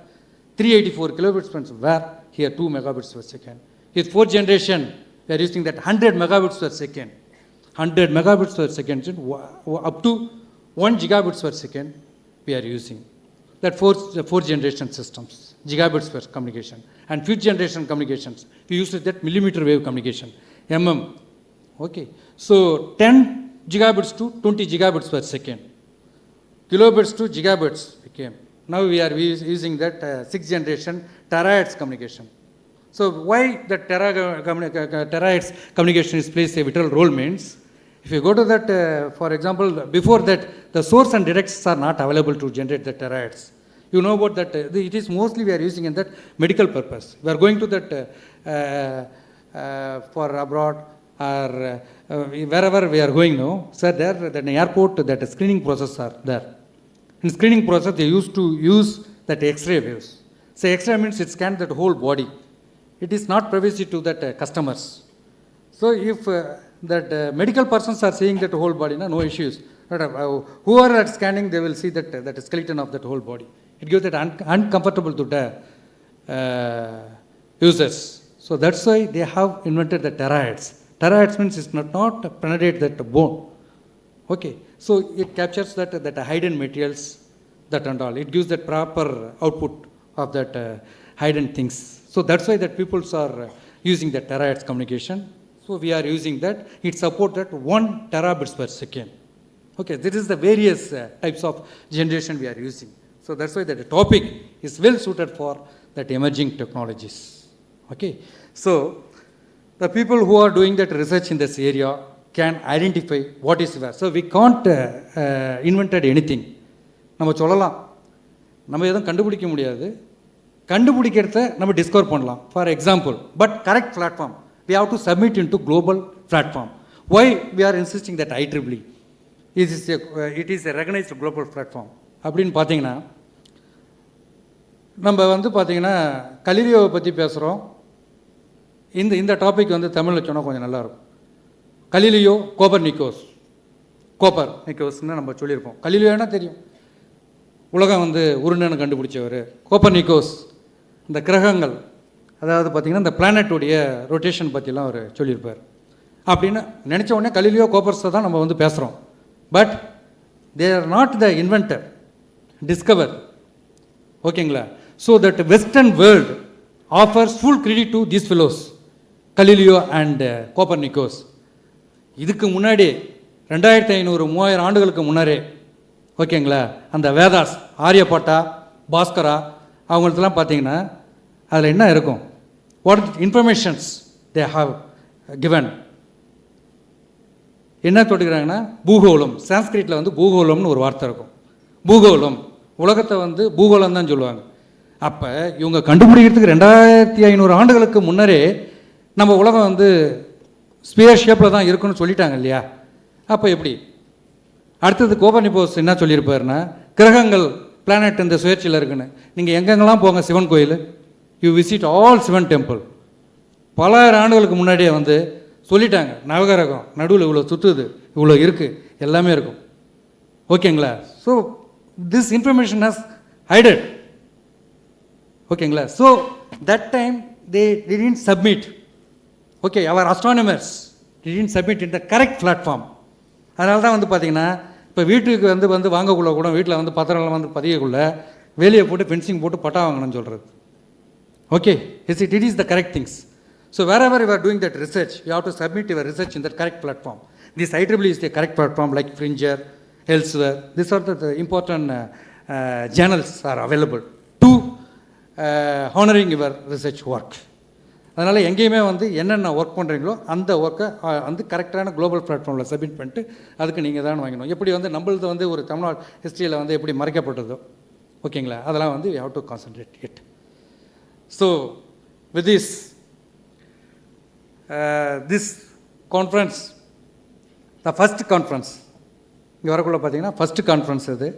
J: 384 kilobits per second where? Here 2 megabits per second. With 4th generation, we are using that 100 megabits per second. 100 megabits per second, up to 1 gigabits per second we are using. That 4th generation systems, gigabits per communication. And 5th generation communications, we use that millimeter wave communication, mm. Okay. So 10 gigabits to 20 gigabits per second. Kilobits to gigabits became. Now we are using that 6th generation terahertz communication. So why the terahertz communication is plays a vital role means, if you go to that, for example, before that, the source and directs are not available to generate the terahertz. You know about that, it is mostly we are using in that medical purpose. We are going to that for abroad or wherever we are going now, sir, there, at an airport, that screening process are there. In screening process, they used to use that X-ray waves. So X-ray means it scans that whole body. It is not privacy to that customers. So if that medical persons are seeing that whole body, no issues. Whoever are scanning, they will see that skeleton of that whole body. It gives that uncomfortable to the users. So that's why they have invented the terahertz. Terahertz means it's not penetrate that bone. Okay, so it captures that hidden materials, that and all. It gives that proper output of that hidden things. So that's why that people are using the terahertz communication. So we are using that. It supports that 1 terabits per second. Okay, this is the various types of generation we are using. So that's why the topic is well suited for that emerging technologies. Okay, so the people who are doing that research in this area can identify what is where. So we can't invented anything. நம்ம சொல்லலாம், நம்ம எதுவும் கண்டுபிடிக்க முடியாது, கண்டுபிடிக்கிறத நம்ம discover பண்ணலாம். For example, but correct platform we have to submit into global platform. Why we are insisting that IEEE? It is a recognized global platform. அப்படின்னு பார்த்தீங்கன்னா, நம்ம வந்து பார்த்தீங்கன்னா கலீலியோவை பற்றி பேசுகிறோம். இந்த டாபிக் வந்து தமிழில் சொன்னால் கொஞ்சம் நல்லாயிருக்கும். கலீலியோ கோப்பர்னிக்கோஸ்ன்னு நம்ம சொல்லியிருப்போம். கலீலியோனா தெரியும், உலகம் வந்து உருண்டன்னு கண்டுபிடிச்சவர். கோப்பர்னிக்கோஸ் இந்த கிரகங்கள், அதாவது பார்த்திங்கன்னா இந்த பிளானட்டுடைய ரொட்டேஷன் பற்றிலாம் அவர் சொல்லியிருப்பார். அப்படின்னு நினச்ச உடனே கலீலியோ கோப்பர்ஸை தான் நம்ம வந்து பேசுகிறோம். But they are not the inventor, discover. ஓகேங்களா? So that western world offers full credit to these fellows, Galileo and Copernicus. இதுக்கு முன்னாடி 2500-3000 ஆண்டுகளுக்கு முன்னாடி, ஓகேங்களா, அந்த வேதாஸ், ஆரியப்பட்டா, பாஸ்கரா, அவங்களுக்கெல்லாம் பார்த்தீங்கன்னா அதில் என்ன இருக்கும்? What informations they have given. என்ன தொட்டுக்கிறாங்கன்னா பூகோளம். சான்ஸ்கிரிட்டில் வந்து பூகோளம்னு ஒரு வார்த்தை இருக்கும். பூகோளம், உலகத்தை வந்து பூகோளம் தான் சொல்லுவாங்க. அப்போ இவங்க கண்டுபிடிக்கிறதுக்கு 2500 ஆண்டுகளுக்கு முன்னரே நம்ம உலகம் வந்து ஸ்பியர் ஷேப்பில் தான் இருக்குன்னு சொல்லிட்டாங்க இல்லையா? அப்போ எப்படி? அடுத்தது கோப்பர்னிக்கோஸ் என்ன சொல்லியிருப்பாருன்னா, கிரகங்கள் பிளானட் இந்த சுழற்சியில் இருக்குன்னு. நீங்கள் எங்கெங்கெல்லாம் போங்க சிவன் கோயில், you visit all Sivan temple. பல ஆண்டுகளுக்கு முன்னாடியே வந்து சொல்லிட்டாங்க, நவகிரகம் நடுவில் இவ்வளோ சுற்றுது, இவ்வளோ இருக்குது, எல்லாமே இருக்கும். ஓகேங்களா? So this information has hided. ஓகேங்களா? So that time they didn't submit. Okay, our astronomers didn't submit in the correct platform. அதனால தான் வந்து பார்த்தீங்கன்னா இப்போ வீட்டுக்கு வந்து வாங்கக்குள்ள கூட வீட்டில் வந்து பத்திரம் வந்து பதியக்குள்ள வெளியே போட்டு ஃபென்சிங் போட்டு பட்டா வாங்கணும்னு சொல்கிறது. Okay, it is the correct things. So wherever you are doing that research, you have to submit your research in that correct platform. This IEEE is the correct platform, like Fringer, elsewhere. These are the important journals are available to honoring your research work. அதனால் எங்கேயுமே வந்து என்னென்ன work பண்ணுறீங்களோ அந்த ஒர்க்கை வந்து கரெக்டான global பிளாட்ஃபார்மில் சப்மிட் பண்ணிட்டு அதுக்கு நீங்கள் தான் வாங்கணும். எப்படி வந்து நம்மளது வந்து ஒரு தமிழ்நாடு ஹிஸ்ட்ரியில் வந்து எப்படி மறைக்கப்பட்டதோ, ஓகேங்களா, அதெல்லாம் வந்து you have to concentrate it. So with this conference, the first conference இங்கே வரக்குள்ள பார்த்தீங்கன்னா ஃபஸ்ட்டு கான்ஃபரன்ஸ் இது.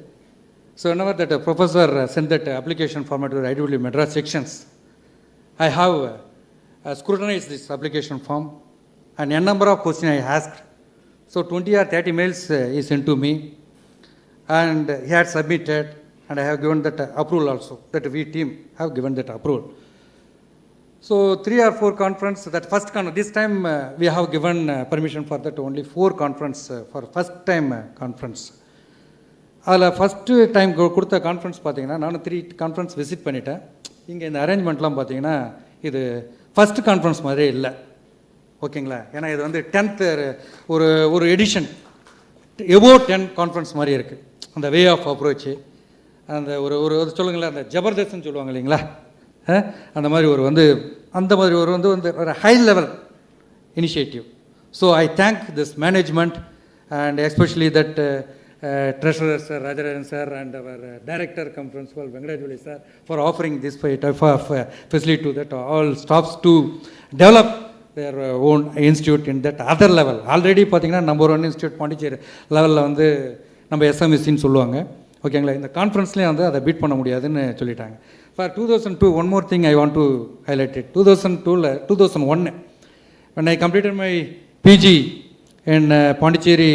J: So whenever that professor sent that application format to the IEEE Madras sections, I have scrutinized this application form and a number of questions I asked. So 20 or 30 mails he sent to me and he had submitted and I have given that approval also, that we team have given that approval. So 3 or 4 conference, that first this time we have given permission for that only 4 conference for first time conference. அதில் first time கொடுத்த conference பார்த்தீங்கன்னா நான் 3 conference visit பண்ணிட்டேன். இங்கே இந்த அரேஞ்ச்மெண்ட்லாம் பார்த்தீங்கன்னா இது first conference மாதிரியே இல்லை. ஓகேங்களா? ஏன்னா இது வந்து 10th ஒரு எடிஷன் எபோ 10 கான்ஃபரன்ஸ் மாதிரி இருக்குது. அந்த வே ஆஃப் அப்ரோச்சு, அந்த ஒரு சொல்லுங்களேன், அந்த ஜபர்தஸ்த்னு சொல்லுவாங்க இல்லைங்களா, அந்த மாதிரி ஒரு வந்து அந்த மாதிரி ஒரு வந்து வந்து ஒரு high level initiative. So I thank this management and especially that treasurer sir Rajarajan sir and our director cum principal Venkatacholi sir for offering this facility to that all staffs to develop their own institute in that other level. Already பார்த்தீங்கன்னா number 1 institute Pondicherry லெவலில் வந்து நம்ம எஸ்எம்எஸ்சின்னு சொல்லுவாங்க. ஓகேங்களா, இந்த கான்ஃபரன்ஸ்லேயே வந்து அதை beat பண்ண முடியாதுன்னு சொல்லிட்டாங்க. For 2002 one more thing I want to highlight it. 2001 when I completed my PG in Pondicherry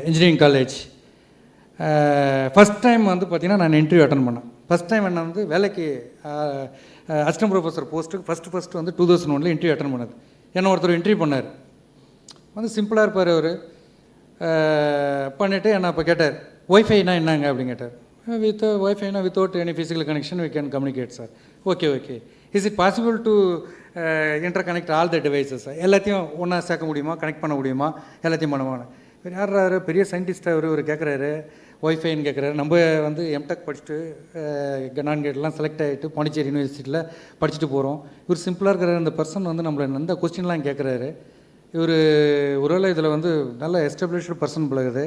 J: Engineering College, first time வந்து பார்த்திங்கன்னா நான் இன்டர்வியூ அட்டன் பண்ணேன். ஃபஸ்ட் டைம் என்ன வந்து வேலைக்கு அசிஸ்டன்ட் ப்ரொஃபஸர் போஸ்ட்டுக்கு ஃபஸ்ட்டு வந்து 2001 இன்டர்வியூ அட்டன் பண்ணது. என்ன ஒருத்தர் இன்டர்வியூ பண்ணார். வந்து சிம்பிளாக இருப்பார் அவர். பண்ணிவிட்டு என்ன இப்போ கேட்டார், ஒய்ஃபைனா என்னங்க அப்படின்னு கேட்டார். வித் ஒய்ஃபைனா without any physical connection we can communicate sir. Okay is it possible to interconnect all the devices, எல்லாத்தையும் ஒன்றா சேர்க்க முடியுமா, கனெக்ட் பண்ண முடியுமா, எல்லாத்தையும் பண்ணுவாங்க. யார் பெரிய சயின்டிஸ்ட்டாக ஒரு கேட்குறாரு, ஒய்ஃபைன்னு கேட்குறாரு. நம்ம வந்து எம்டெக் படிச்சுட்டு நான்கேட்லாம் செலக்ட் ஆகிட்டு பாண்டிச்சேரி யூனிவர்சிட்டியில் படிச்சுட்டு போகிறோம். இவர் சிம்பிளாக இருக்கிற அந்த பர்சன் வந்து நம்மளை எந்த கொஸ்டின்லாம் கேட்குறாரு. இவர் ஒருவேளை இதில் வந்து நல்ல எஸ்டாப்ளிஷ்டு பர்சன் பிள்ளைகுது.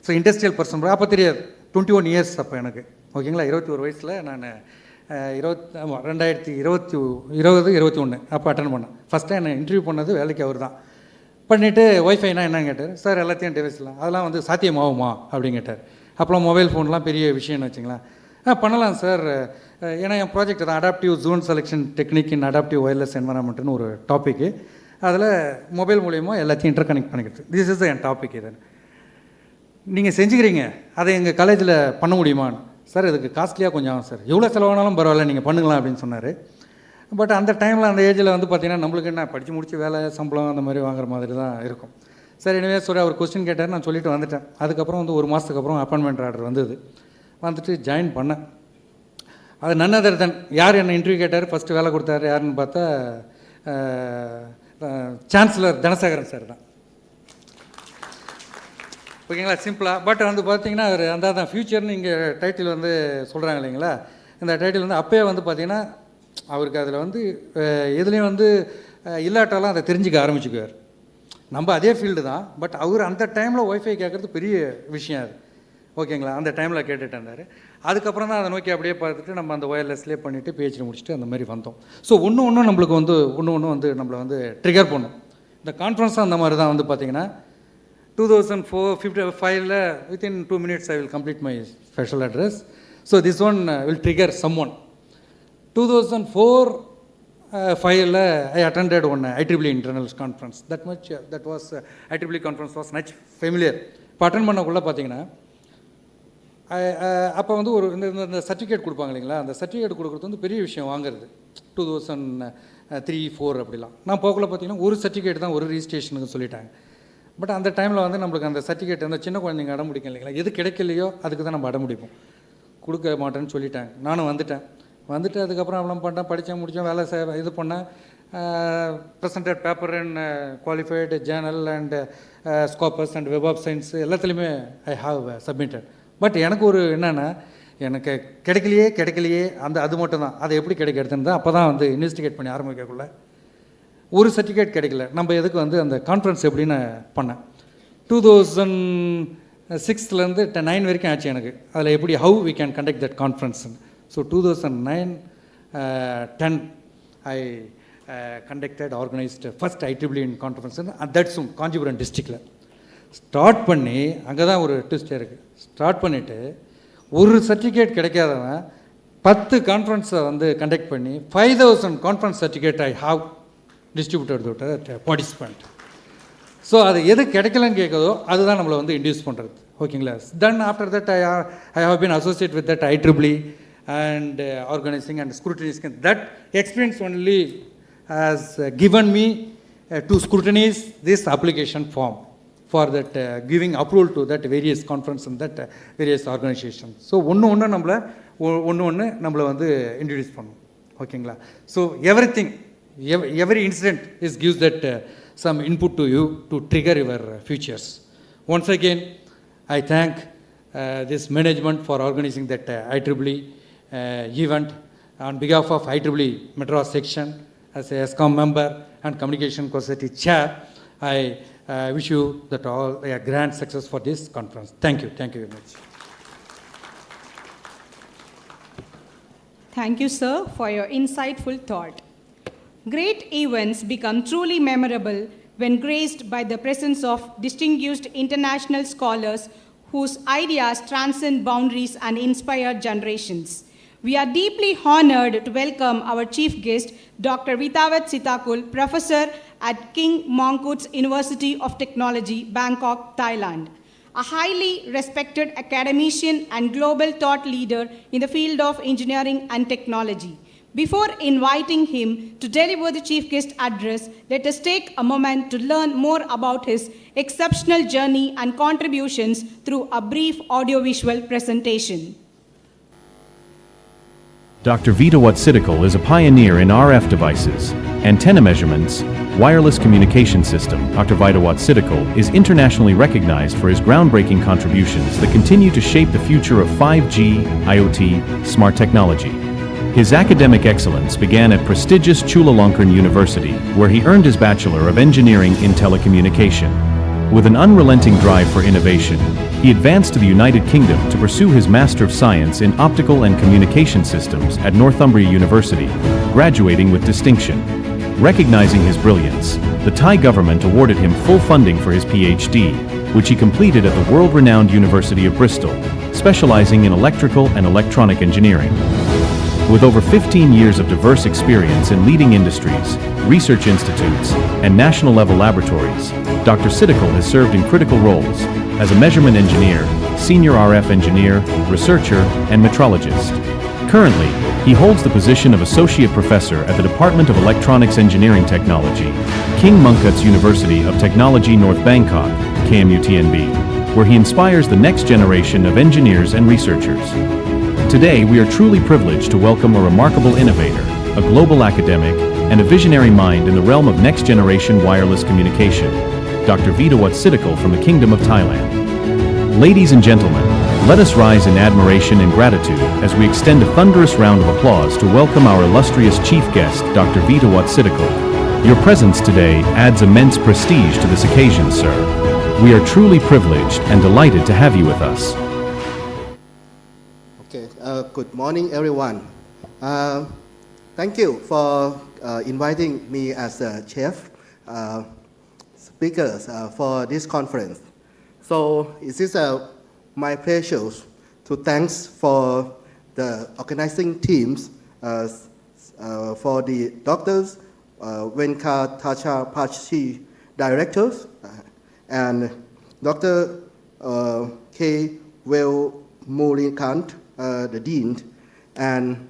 J: ஸோ இண்டஸ்ட்ரியல் பர்சன் அப்போ தெரியாது. 21 இயர்ஸ் அப்போ எனக்கு. ஓகேங்களா, 21 வயசில் நான் 2021 அப்போ அட்டன் பண்ணேன். ஃபஸ்ட் டைம் நான் இன்டர்வியூ பண்ணது வேலைக்கு அவர் தான். பண்ணிவிட்டு ஒய்ஃபைனா என்னன்னு கேட்டார். சார் எல்லாத்தையும் டிவைஸ்லாம் அதெல்லாம் வந்து சாத்தியமாகுமா அப்படின்னு கேட்டார். அப்போலாம் மொபைல் ஃபோன்லாம் பெரிய விஷயம்னு வச்சுங்களேன். பண்ணலாம் சார், ஏன்னா என் ப்ராஜெக்ட் தான் adaptive zone selection technique in adaptive wireless என்வரான்மெண்ட்னு ஒரு டாப்பிக்கு. அதில் மொபைல் மூலிமா எல்லாத்தையும் இன்டர் கனெக்ட் பண்ணிக்கிறது. திஸ் இஸ் என் டாபிக். இது நீங்கள் செஞ்சுக்கிறீங்க, அதை எங்கள் காலேஜில் பண்ண முடியுமான்னு. சார் இதுக்கு காஸ்ட்லியாக கொஞ்சம் ஆகும் சார், எவ்வளோ செலவானாலும் பரவாயில்ல நீங்கள் பண்ணுங்களா அப்படின்னு சொன்னார். பட் அந்த டைமில் அந்த ஏஜில் வந்து பார்த்திங்கன்னா நம்மளுக்கு என்ன படித்து முடிச்சு வேலை சம்பளம் அந்த மாதிரி வாங்குற மாதிரி தான் இருக்கும். சார் எனவே சார் அவர் கொஸ்டின் கேட்டார், நான் சொல்லிட்டு வந்துட்டேன். அதுக்கப்புறம் வந்து ஒரு மாதத்துக்கு அப்புறம் அப்பாயின்மெண்ட் ஆர்டர் வந்தது. வந்துட்டு ஜாயின் பண்ணேன். அது நன் அதர் தென் யார் என்ன இன்டர்வியூ கேட்டார், ஃபஸ்ட்டு வேலை கொடுத்தாரு யாருன்னு பார்த்தா சான்சலர் தனசேகரன் சார் தான். ஓகேங்களா, சிம்பிளாக. பட் வந்து பார்த்திங்கன்னா அவர் அந்த தான் ஃப்யூச்சர்னு இங்கே டைட்டில் வந்து சொல்கிறாங்க இல்லைங்களா. இந்த டைட்டில் வந்து அப்போயே வந்து பார்த்திங்கன்னா அவருக்கு அதில் வந்து எதுலேயும் வந்து இல்லாட்டாலும் அதை தெரிஞ்சுக்க ஆரம்பிச்சுக்குவார். நம்ம அதே ஃபீல்டு தான், பட் அவர் அந்த டைமில் ஒய்ஃபை கேட்குறது பெரிய விஷயம் அது. ஓகேங்களா, அந்த டைமில் கேட்டுட்டு இருந்தார். அதுக்கப்புறம் தான் அதை நோக்கி அப்படியே பார்த்துட்டு நம்ம அந்த ஒயர்லெஸ்லேயே பண்ணிவிட்டு பிஹெச்டி முடிச்சுட்டு அந்த மாதிரி வந்தோம். ஸோ ஒன்று நம்மளுக்கு வந்து ஒன்று வந்து நம்மளை வந்து ட்ரிகர் பண்ணும். இந்த கான்ஃபரன்ஸும் அந்த மாதிரி தான் வந்து பார்த்திங்கன்னா 2005 within 2 minutes I will complete my special address. So this one will trigger someone. 2004-5 I attended one IEEE internal conference. That was IEEE conference was much familiar. இப்போ அட்டன் பண்ணக்குள்ளே பார்த்தீங்கன்னா அப்போ வந்து ஒரு இந்த சர்டிஃபிகேட் கொடுப்பாங்க இல்லைங்களா. அந்த சர்டிஃபிகேட் கொடுக்குறது வந்து பெரிய விஷயம் வாங்குறது. 2003-4 அப்படிலாம் நான் போகக்குள்ள பார்த்தீங்கன்னா ஒரு சர்டிஃபிகேட் தான் ஒரு ரிஜிஸ்ட்ரேஷனுக்கு சொல்லிட்டாங்க. பட் அந்த டைமில் வந்து நம்மளுக்கு அந்த சர்டிஃபிகேட் அந்த சின்ன குழந்தைங்க அடம் பிடிக்கும் இல்லைங்களா, எது கிடைக்கலையோ அதுக்கு தான் நம்ம அடம் பிடிப்போம். கொடுக்க மாட்டேன்னு சொல்லிட்டாங்க. நானும் வந்துட்டு அதுக்கப்புறம் அவ்வளோ பண்ணேன், படித்தேன், முடித்தேன், வேலை இது பண்ணேன். Presented paper and qualified journal and Scopus and Web of Science எல்லாத்துலேயுமே ஐ ஹாவ் சப்மிட்டட். பட் எனக்கு ஒரு என்னென்னா எனக்கு கிடைக்கலையே அது மட்டும் தான். அதை எப்படி கிடைக்கிறதுன்னு தான் அப்போ தான் வந்து இன்வெஸ்டிகேட் பண்ணி ஆரம்பிக்கக்குள்ள ஒரு சர்டிஃபிகேட் கிடைக்கல. நம்ம எதுக்கு வந்து அந்த கான்ஃபரன்ஸ் எப்படின்னு பண்ணேன். 2006 9 வரைக்கும் ஆச்சு எனக்கு. அதில் எப்படி how we can conduct that conference. So 2009-10 I conducted organised first IEEE conference தட்ஸும் காஞ்சிபுரம் டிஸ்ட்ரிக்டில் ஸ்டார்ட் பண்ணி. அங்கே தான் ஒரு ட்விஸ்ட் இருக்குது. ஸ்டார்ட் பண்ணிவிட்டு ஒரு சர்டிஃபிகேட் கிடைக்காதவன் 10 கான்ஃபரன்ஸை வந்து கண்டக்ட் பண்ணி 5000 conference certificate I have distributed participant. So அது எது கிடைக்கலன்னு கேட்குதோ அதுதான் நம்மளை வந்து இன்டியூஸ் பண்ணுறது. ஓகேங்களா. Then after that I have been associate with that IEEE and organising and scrutinise. That experience only has given me to scrutinise this application form for that giving approval to that various conference and that various organisation. So ஒன்று நம்மளை வந்து introduce பண்ணும். ஓகேங்களா. So every incident gives that some input to you to trigger your futures. Once again I thank this management for organizing that IEEE event on behalf of IEEE Madras section, as a ESCOM member and Communication Society chair, I wish you that all a grand success for this conference. Thank you very much.
C: Thank you, sir, for your insightful thought. Great events become truly memorable when graced by the presence of distinguished international scholars whose ideas transcend boundaries and inspire generations. We are deeply honored to welcome our chief guest, Dr. Vitawat Sitakul, professor at King Mongkut's University of Technology, Bangkok, Thailand, a highly respected academician and global thought leader in the field of engineering and technology. Before inviting him to deliver the chief guest address, let us take a moment to learn more about his exceptional journey and contributions through a brief audiovisual presentation.
E: Dr. Vitawat Sitakul is a pioneer in RF devices, antenna measurements, wireless communication system. Dr. Vitawat Sitakul is internationally recognized for his groundbreaking contributions that continue to shape the future of 5G, IoT, smart technology. His academic excellence began at prestigious Chulalongkorn University, where he earned his Bachelor of Engineering in Telecommunication. With an unrelenting drive for innovation, he advanced to the United Kingdom to pursue his Master of Science in Optical and Communication Systems at Northumbria University, graduating with distinction. Recognizing his brilliance, the Thai government awarded him full funding for his PhD, which he completed at the world-renowned University of Bristol, specializing in electrical and electronic engineering. With over 15 years of diverse experience in leading industries, research institutes, and national-level laboratories, Dr. Sitakul has served in critical roles as a measurement engineer, senior RF engineer, researcher, and metrologist. Currently, he holds the position of associate professor at the Department of Electronics Engineering Technology, King Mongkut's University of Technology North Bangkok, KMUTNB, where he inspires the next generation of engineers and researchers. Today, we are truly privileged to welcome a remarkable innovator, a global academic, and a visionary mind in the realm of next-generation wireless communication, Dr. Vitawat Sitakul from the Kingdom of Thailand. Ladies and gentlemen, let us rise in admiration and gratitude as we extend a thunderous round of applause to welcome our illustrious chief guest, Dr. Vitawat Sitakul. Your presence today adds immense prestige to this occasion, sir. We are truly privileged and delighted to have you with us.
K: Okay, good morning, everyone. Thank you for inviting me as a chief speaker for this conference. So it is my pleasure to thanks for the organizing teams, for the doctors, Venka Tacha Pachi directors, and Dr. K. Will Mulikant, the dean, and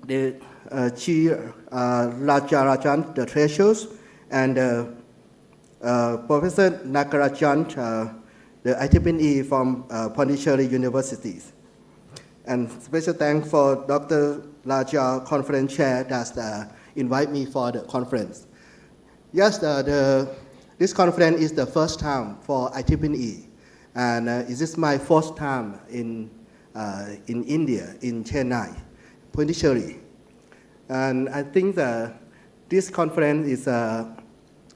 K: the Chi Rajarajan, the treasurers, and Professor Nakarajan, the IEEE from Pondicherry Universities. And special thanks for Dr. Raja, conference chair, that invite me for the conference. Yes, this conference is the first time for IEEE, and it is my first time in India, in Chennai, Pondicherry. And I think that this conference is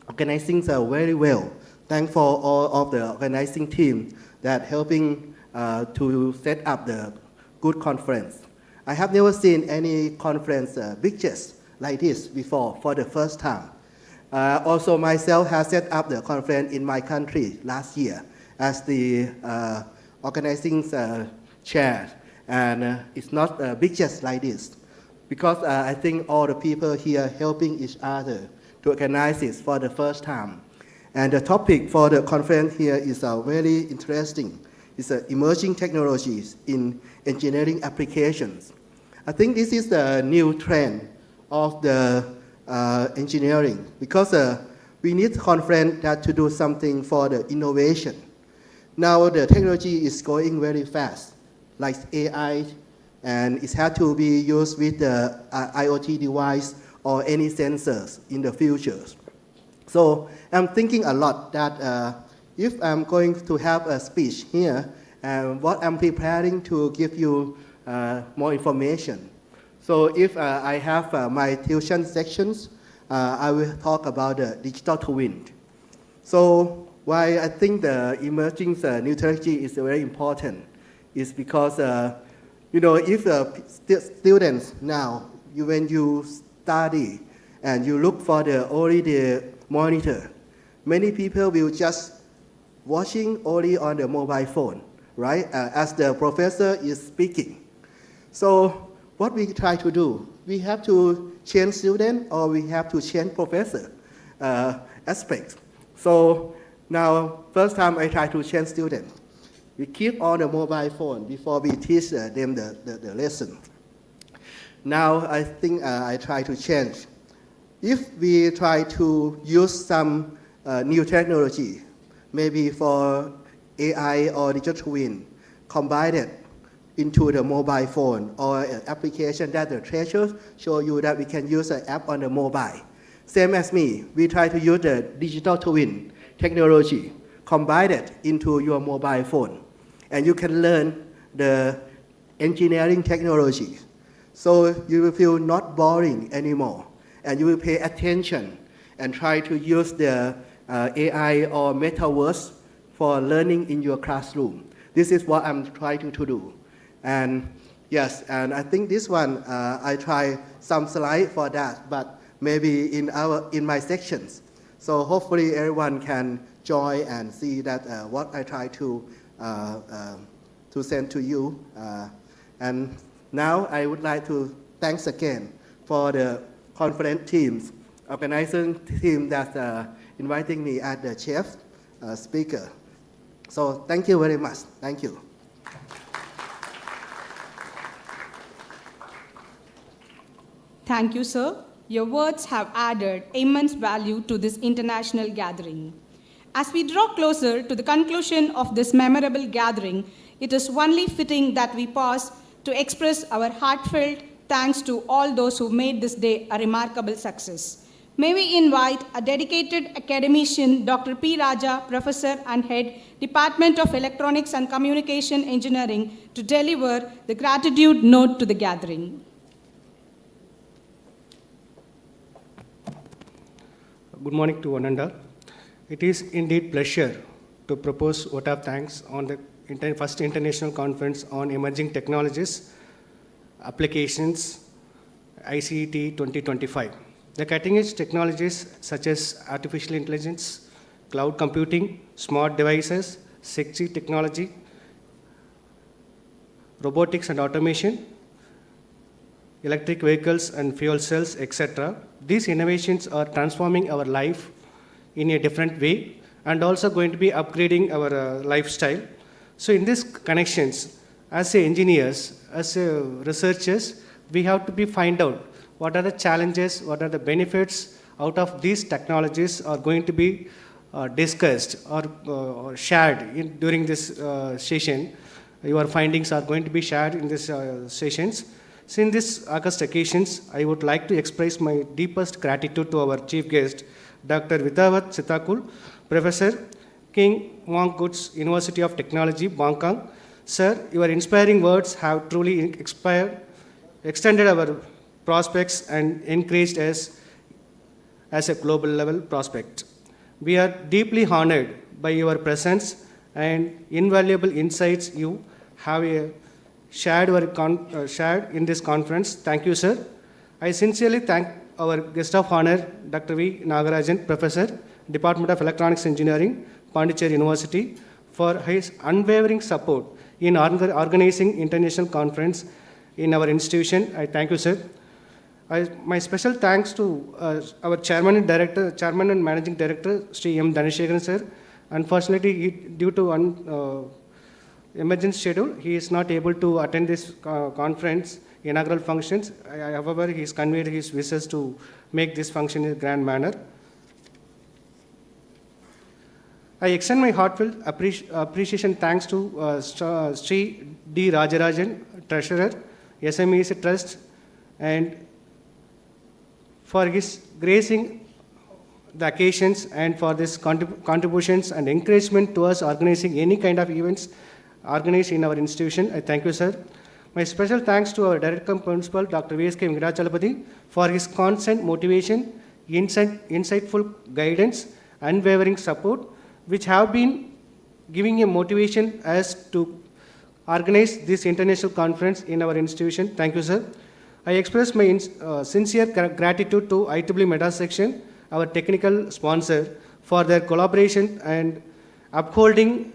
K: organizing very well. Thanks for all of the organizing team that helping to set up the good conference. I have never seen any conference biggest like this before for the first time. Also myself has set up the conference in my country last year as the organizing chair, and it's not biggest like this because I think all the people here helping each other to organize this for the first time. And the topic for the conference here is very interesting. It's emerging technologies in engineering applications. I think this is the new trend of the engineering because we need conference that to do something for the innovation. Now the technology is going very fast, like AI, and it has to be used with the IoT device or any sensors in the future. So I'm thinking a lot that if I'm going to have a speech here, what I'm preparing to give you more information. So if I have my tuition sections, I will talk about the digital twin. So why I think the emerging new technology is very important is because, if students now, when you study and you look for only the monitor, many people will just watching only on the mobile phone, right? As the professor is speaking. So what we try to do, we have to change student or we have to change professor aspects. So now, first time I try to change student. We keep on the mobile phone before we teach them the lesson. Now I think I try to change. If we try to use some new technology, maybe for AI or digital twin, combine it into the mobile phone or an application that the treasures show you that we can use an app on the mobile. Same as me, we try to use the digital twin technology, combine it into your mobile phone, and you can learn the engineering technology. So you will feel not boring anymore, and you will pay attention and try to use the AI or metaverse for learning in your classroom. This is what I'm trying to do. And yes, and I think this one, I try some slide for that, but maybe in my sections. So hopefully everyone can join and see that what I try to send to you. And now I would like to thanks again for the conference teams, organizing team that inviting me as the chief speaker. So thank you very much. Thank you.
C: Thank you, sir. Your words have added immense value to this international gathering. As we draw closer to the conclusion of this memorable gathering, it is only fitting that we pause to express our heartfelt thanks to all those who made this day a remarkable success. May we invite a dedicated academician, Dr. P. Raja, Professor and Head, Department of Electronics and Communication Engineering, to deliver the gratitude note to the gathering.
L: Good morning to one and all. It is indeed pleasure to propose vote of thanks on the first international conference on emerging technologies, applications, ICT 2025. The cutting-edge technologies such as artificial intelligence, cloud computing, smart devices, 6G technology, robotics and automation, electric vehicles and fuel cells, etc. These innovations are transforming our life in a different way and also going to be upgrading our lifestyle. So in these connections, as engineers, as researchers, we have to find out what are the challenges, what are the benefits out of these technologies are going to be discussed or shared during this session. Your findings are going to be shared in these sessions. So in this August occasions, I would like to express my deepest gratitude to our chief guest, Dr. Vitawat Sitakul, Professor, King Wong Kut's University of Technology, Bangkok. Sir, your inspiring words have truly extended our prospects and encouraged us as a global level prospect. We are deeply honored by your presence and invaluable insights you have shared in this conference. Thank you, sir. I sincerely thank our guest of honor, Dr. V. Nagarajan, Professor, Department of Electronics Engineering, Pondicherry University, for his unwavering support in organizing international conference in our institution. I thank you, sir. My special thanks to our chairman and managing director, Sri M. Dhanasekaran, sir. Unfortunately, due to emergency schedule, he is not able to attend this conference inaugural functions. However, he has conveyed his wishes to make this function in a grand manner. I extend my heartfelt appreciation thanks to Sri D. Rajarajan, Treasurer, SMEs Trust, and for his gracing the occasions and for this contributions and encouragement towards organizing any kind of events organized in our institution. I thank you, sir. My special thanks to our Director Principal, Dr. V.S.K. Venkatachalapati, for his constant motivation, insightful guidance, unwavering support, which have been giving a motivation as to organize this international conference in our institution. Thank you, sir. I express my sincere gratitude to IEEE Madras section, our technical sponsor, for their collaboration and upholding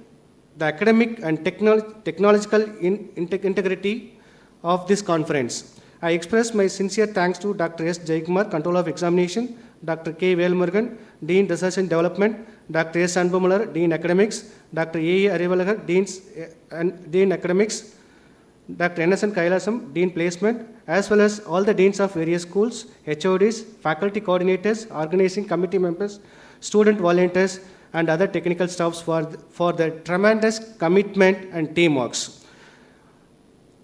L: the academic and technological integrity of this conference. I express my sincere thanks to Dr. S. Jayakumar, Controller of Examination, Dr. K. Velmurugan, Dean Research and Development, Dr. S. Anbumular, Dean Academics, Dr. Ieee Arivalagar, Dean Academics, Dr. N.S.N. Kailasam, Dean Placement, as well as all the deans of various schools, HODs, faculty coordinators, organizing committee members, student volunteers, and other technical staffs for their tremendous commitment and teamwork.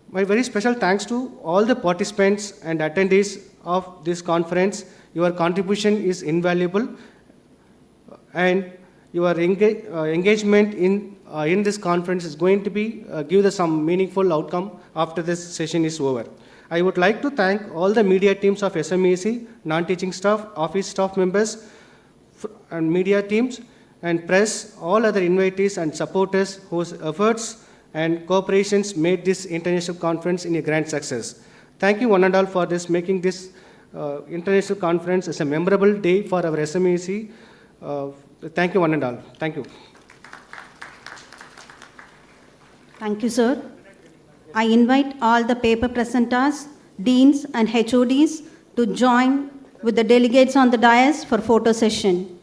L: My very special thanks to all the participants and attendees of this conference. Your contribution is invaluable, and your engagement in this conference is going to be give us some meaningful outcome after this session is over. I would like to thank all the media teams of SMEC, non-teaching staff, office staff members, and media teams, and press, all other invitees and supporters whose efforts and cooperations made this international conference in a grand success. Thank you one and all for this, making this international conference as a memorable day for our SMEC. Thank you one and all. Thank you.
A: Thank you, sir. I invite all the paper presenters, deans, and HODs to join with the delegates on the dais for photo session.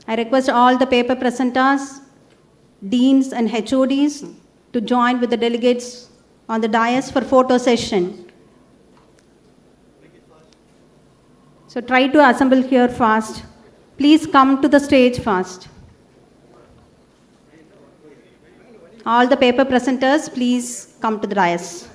A: I request all the paper presenters, deans, and HODs to join with the delegates on the dais for photo session. So try to assemble here fast. Please come to the stage fast. All the paper presenters, please come to the dais.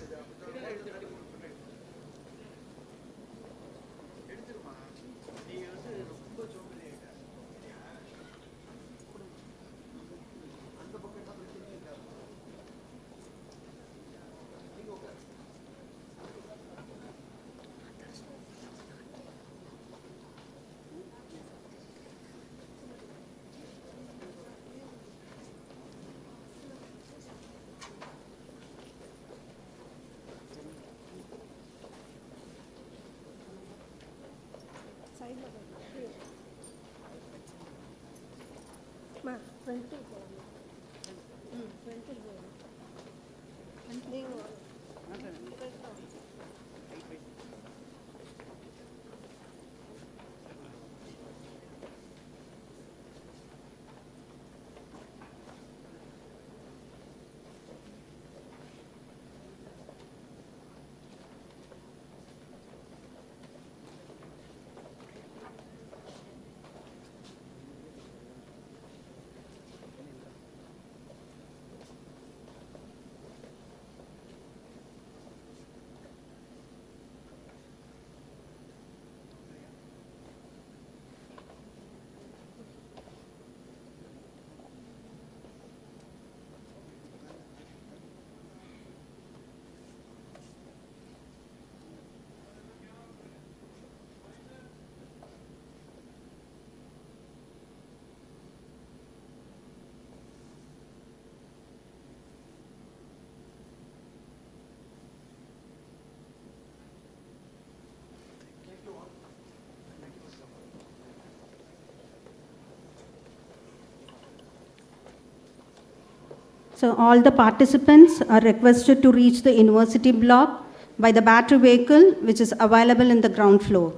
A: So all the participants are requested to reach the university block by the battery vehicle, which is available in the ground floor.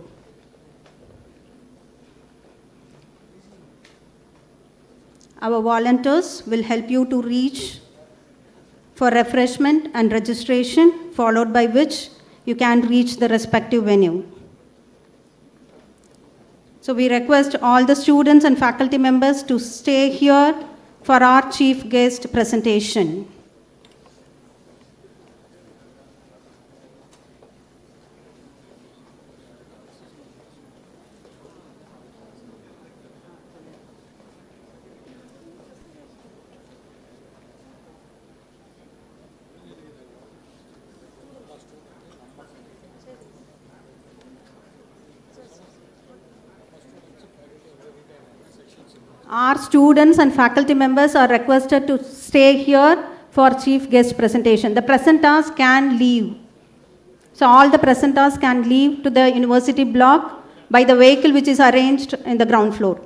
A: Our volunteers will help you to reach for refreshment and registration, followed by which you can reach the respective venue. So we request all the students and faculty members to stay here for our chief guest presentation. Our students and faculty members are requested to stay here for chief guest presentation. The presenters can leave. So all the presenters can leave to the university block by the vehicle which is arranged in the ground floor.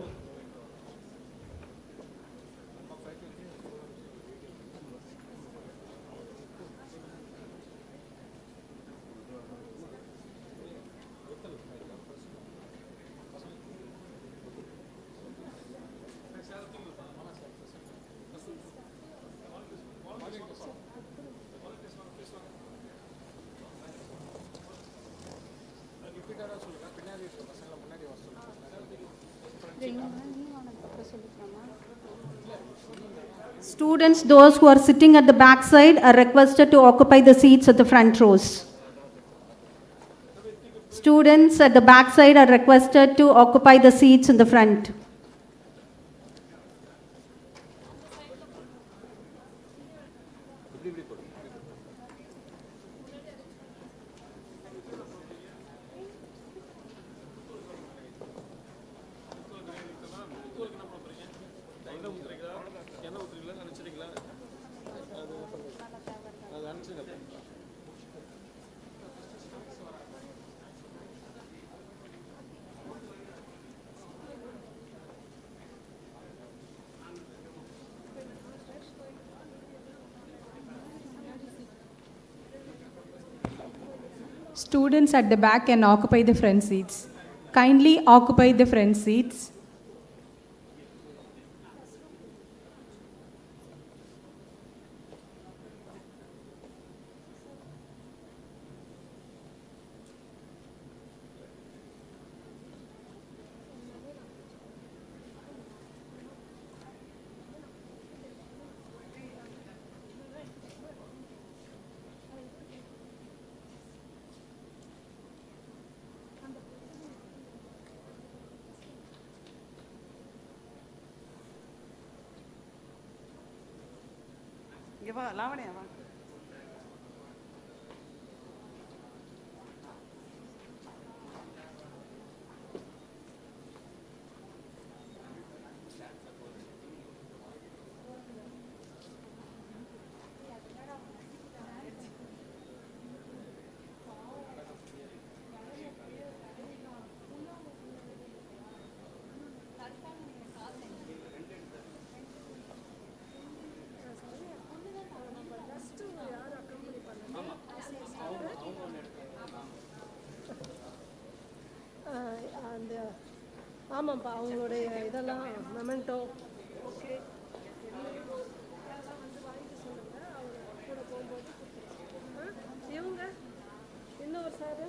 A: Students, those who are sitting at the back side are requested to occupy the seats at the front rows. Students at the back side are requested to occupy the seats in the front.
C: Students at the back can occupy the front seats. Kindly occupy the front seats.
M: அந்த ஆமாம்ப்பா அவங்களுடைய இதெல்லாம் Memento okay கூட போகும்போது இவங்க இன்னொரு sir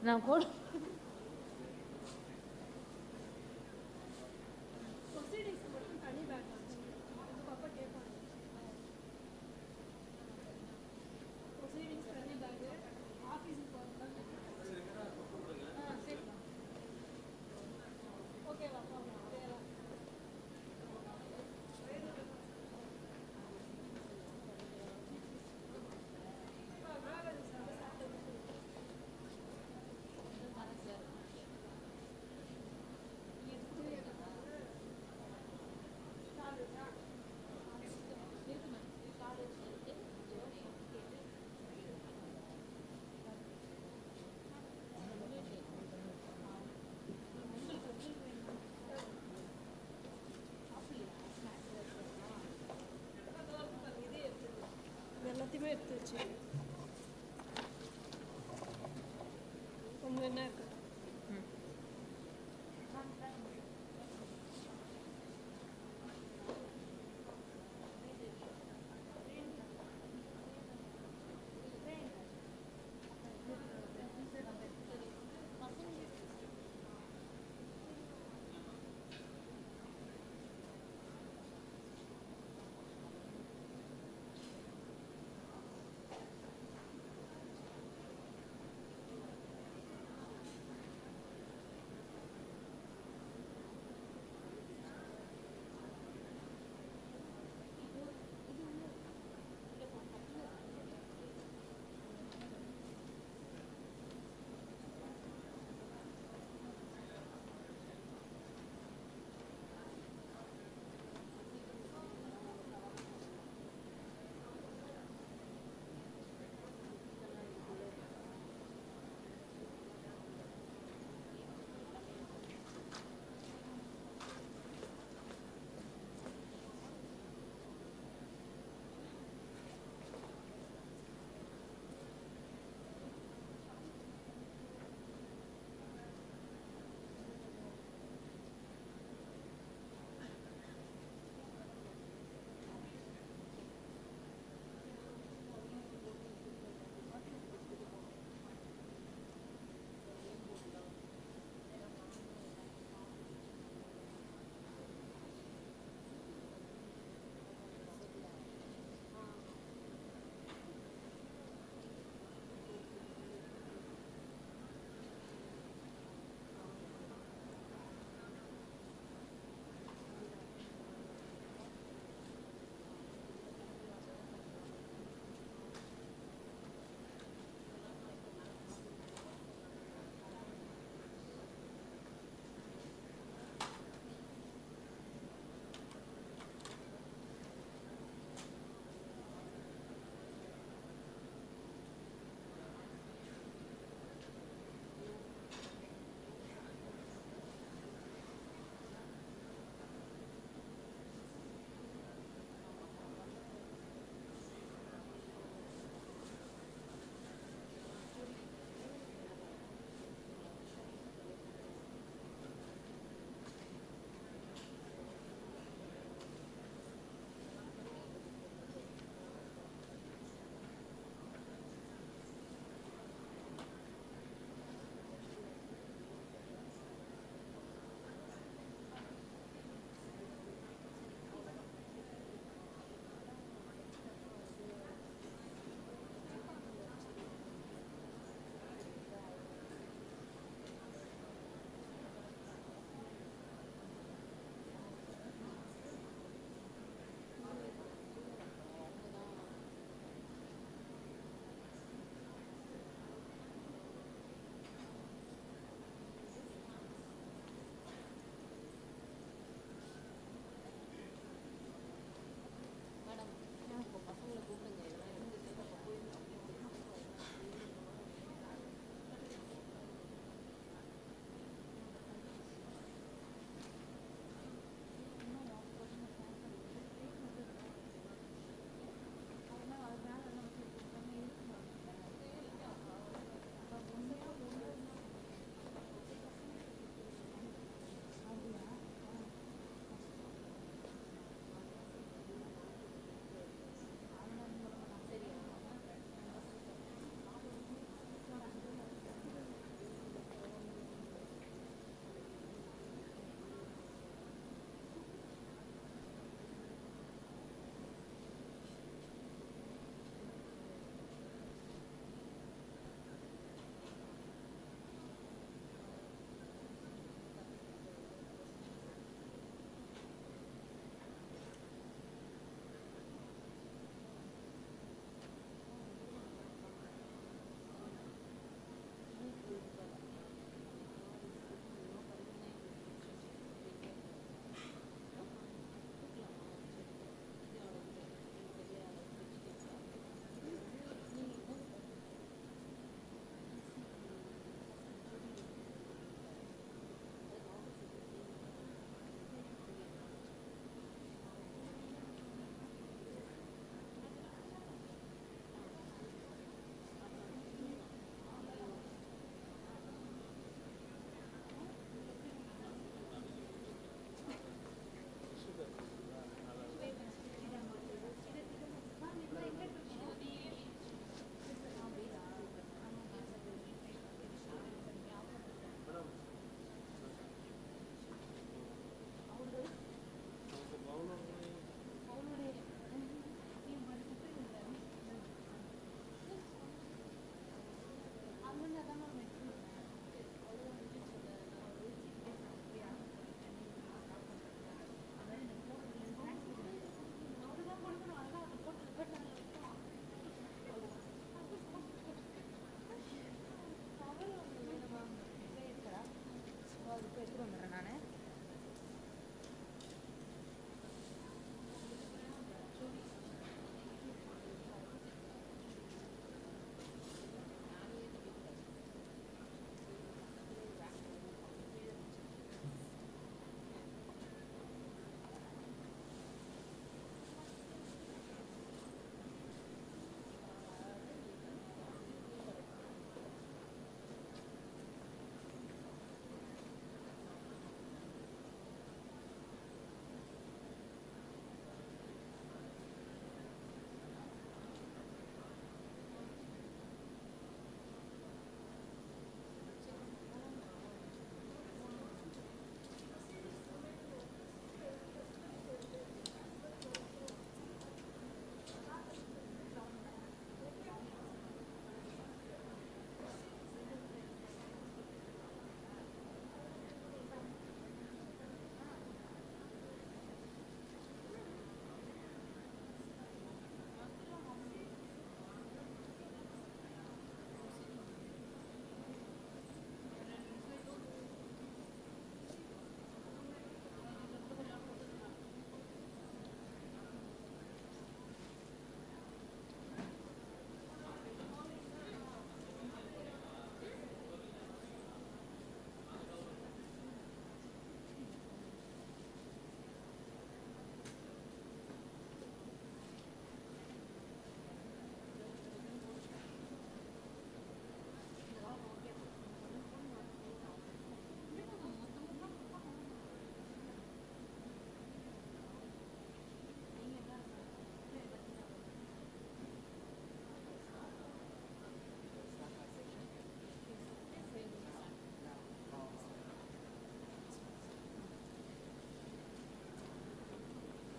M: நான் போட எல்லாத்தையுமே எடுத்து வச்சு கொஞ்சம் என்ன இருக்கட்டும்.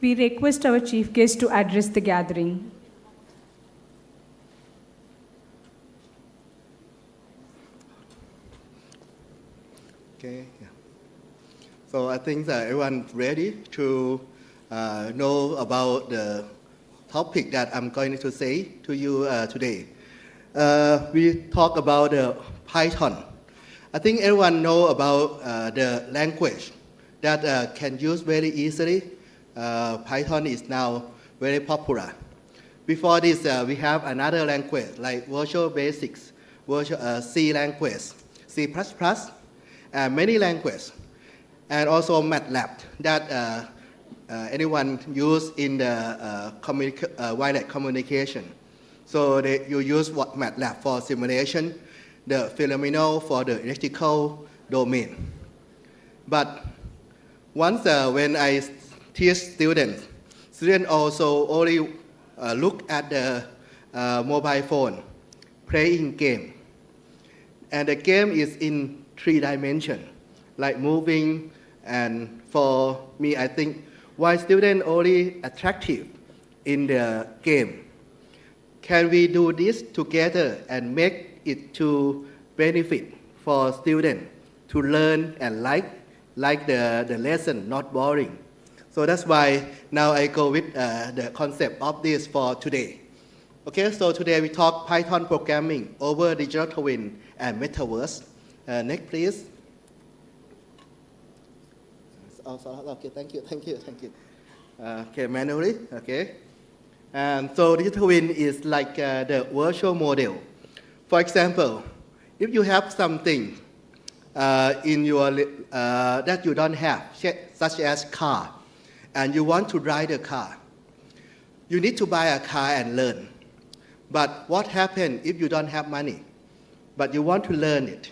C: we request our chief guest to address the gathering.
K: Okay. Yeah. So I think that everyone ready to know about the topic that I'm going to say to you today. We talk about Python. I think everyone know about the language that can use very easily. Python is now very popular. Before this, we have another language like Visual Basics, C language, C++, and many languages, and also MATLAB that anyone use in the wireless communication. So you use MATLAB for simulation, the phenomenal for the electrical domain. But once when I teach students also only look at the mobile phone, playing game. And the game is in 3 dimensions, like moving, and for me, I think why students only attractive in the game. Can we do this together and make it to benefit for students to learn and like the lesson, not boring? So that's why now I go with the concept of this for today. Okay, so today we talk Python programming over digital twin and metaverse. Next, please. Oh, sorry. Okay, thank you. Okay, manually, okay. And so digital twin is like the virtual model. For example, if you have something in your that you don't have, such as car, and you want to drive the car, you need to buy a car and learn. But what happens if you don't have money, but you want to learn it?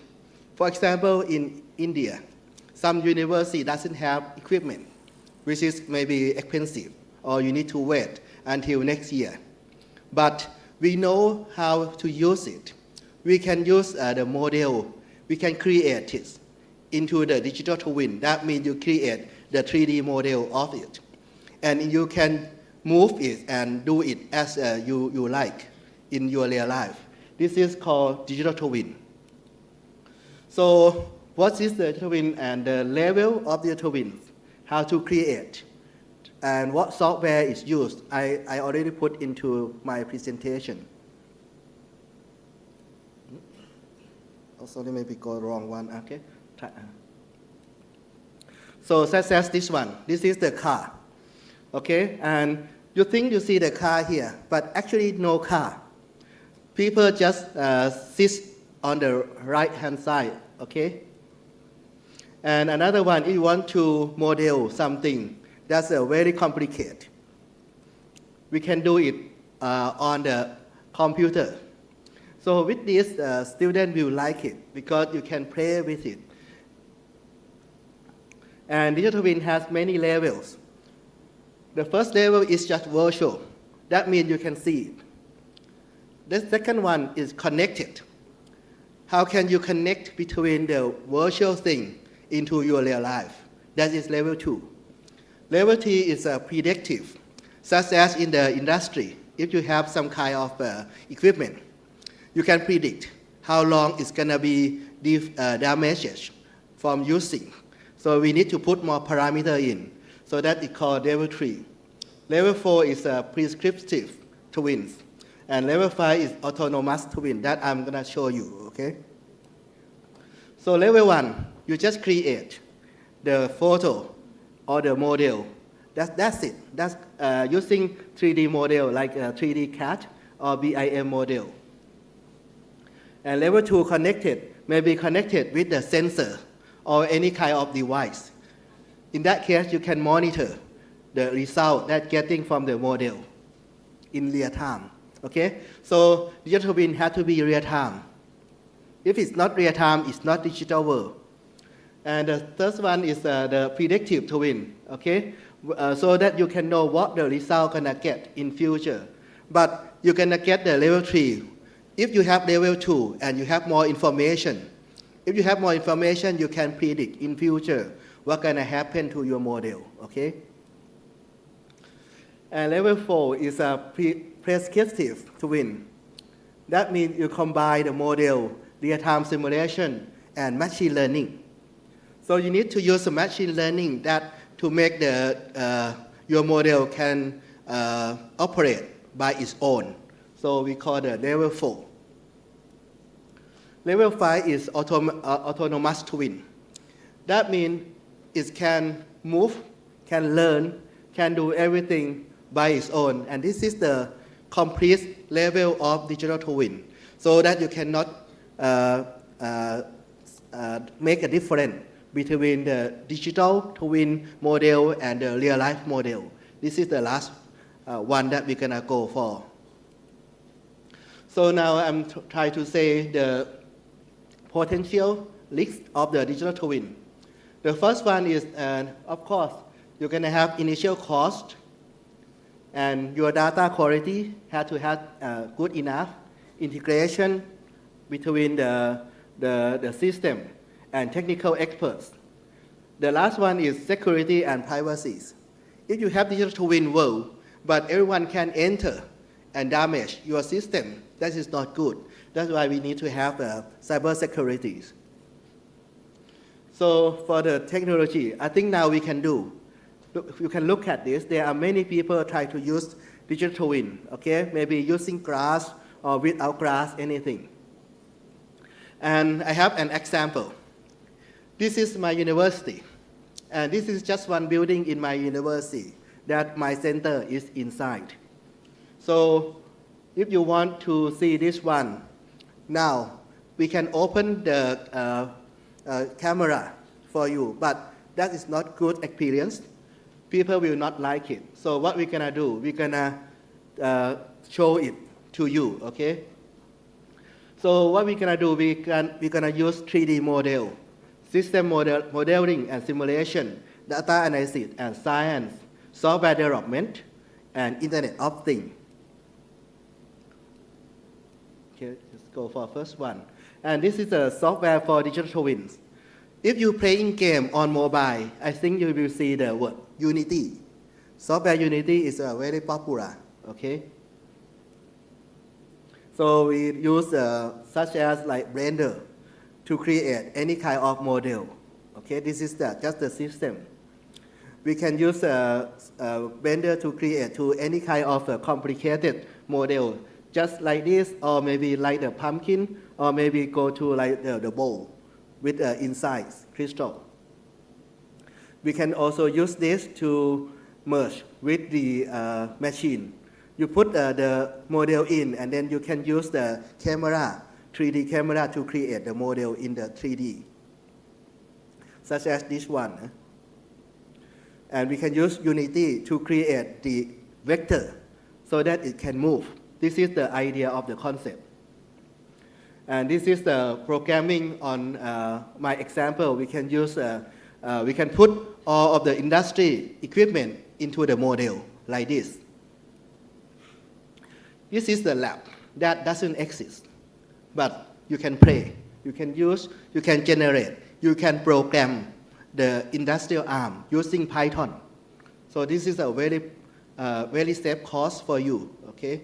K: For example, in India, some university doesn't have equipment, which is maybe expensive, or you need to wait until next year. But we know how to use it. We can use the model, we can create it into the digital twin. That means you create the 3D model of it. And you can move it and do it as you like in your real life. This is called digital twin. So what is the twin and the level of the twins? How to create? And what software is used? I already put into my presentation. Oh, sorry, maybe go wrong one. Okay. So such as this one. This is the car. Okay, and you think you see the car here, but actually no car. People just sit on the right-hand side. Okay. And another one, if you want to model something that's very complicated, we can do it on the computer. So with this, student will like it because you can play with it. And digital twin has many levels. The first level is just virtual. That means you can see it. The second one is connected. How can you connect between the virtual thing into your real life? That is level 2. Level 3 is predictive, such as in the industry. If you have some kind of equipment, you can predict how long it's going to be damaged from using. So we need to put more parameter in. So that is called level 3. Level 4 is prescriptive twins. And level 5 is autonomous twin that I'm going to show you, okay? So level 1, you just create the photo or the model. That's it. That's using 3D model like a 3D CAD or BIM model. And level 2 connected, may be connected with the sensor or any kind of device. In that case, you can monitor the result that getting from the model in real time. Okay? So digital twin has to be real time. If it's not real time, it's not digital world. And the third one is the predictive twin. Okay? So that you can know what the result gonna get in future. But you're gonna get the level 3. If you have level 2 and you have more information, if you have more information, you can predict in future what's gonna happen to your model. Okay? And level 4 is a prescriptive twin. That means you combine the model, real-time simulation, and machine learning. So you need to use the machine learning that to make your model can operate by its own. So we call the level 4. Level 5 is autonomous twin. That means it can move, can learn, can do everything by its own. And this is the complete level of digital twin, so that you cannot make a difference between the digital twin model and the real life model. This is the last one that we're gonna go for. So now I'm trying to say the potential risks of the digital twin. The first one is, of course, you're gonna have initial cost, and your data quality has to have good enough integration between the system and technical experts. The last one is security and privacy. If you have digital twin world, but everyone can enter and damage your system, that is not good. That's why we need to have cyber security. So for the technology, I think now we can do. You can look at this. There are many people try to use digital twin, okay? Maybe using glass or without glass, anything. And I have an example. This is my university. And this is just one building in my university that my center is inside. So if you want to see this one, now we can open the camera for you, but that is not good experience. People will not like it. So what we're gonna do, we're gonna show it to you, okay? So what we're gonna do, we're gonna use 3D model, system modeling and simulation, data analysis and science, software development, and Internet of Things. Okay, let's go for first one. And this is a software for digital twins. If you playing game on mobile, I think you will see the word Unity. Software Unity is very popular, okay? So we use such as like Blender to create any kind of model, okay? This is just the system. We can use Blender to create to any kind of complicated model, just like this, or maybe like the pumpkin, or maybe go to like the bowl with inside crystal. We can also use this to merge with the machine. You put the model in, and then you can use the camera, 3D camera, to create the model in the 3D, such as this one. And we can use Unity to create the vector so that it can move. This is the idea of the concept. And this is the programming on my example. We can use, we can put all of the industry equipment into the model like this. This is the lab that doesn't exist, but you can play, you can use, you can generate, you can program the industrial arm using Python. So this is a very safe cost for you, okay?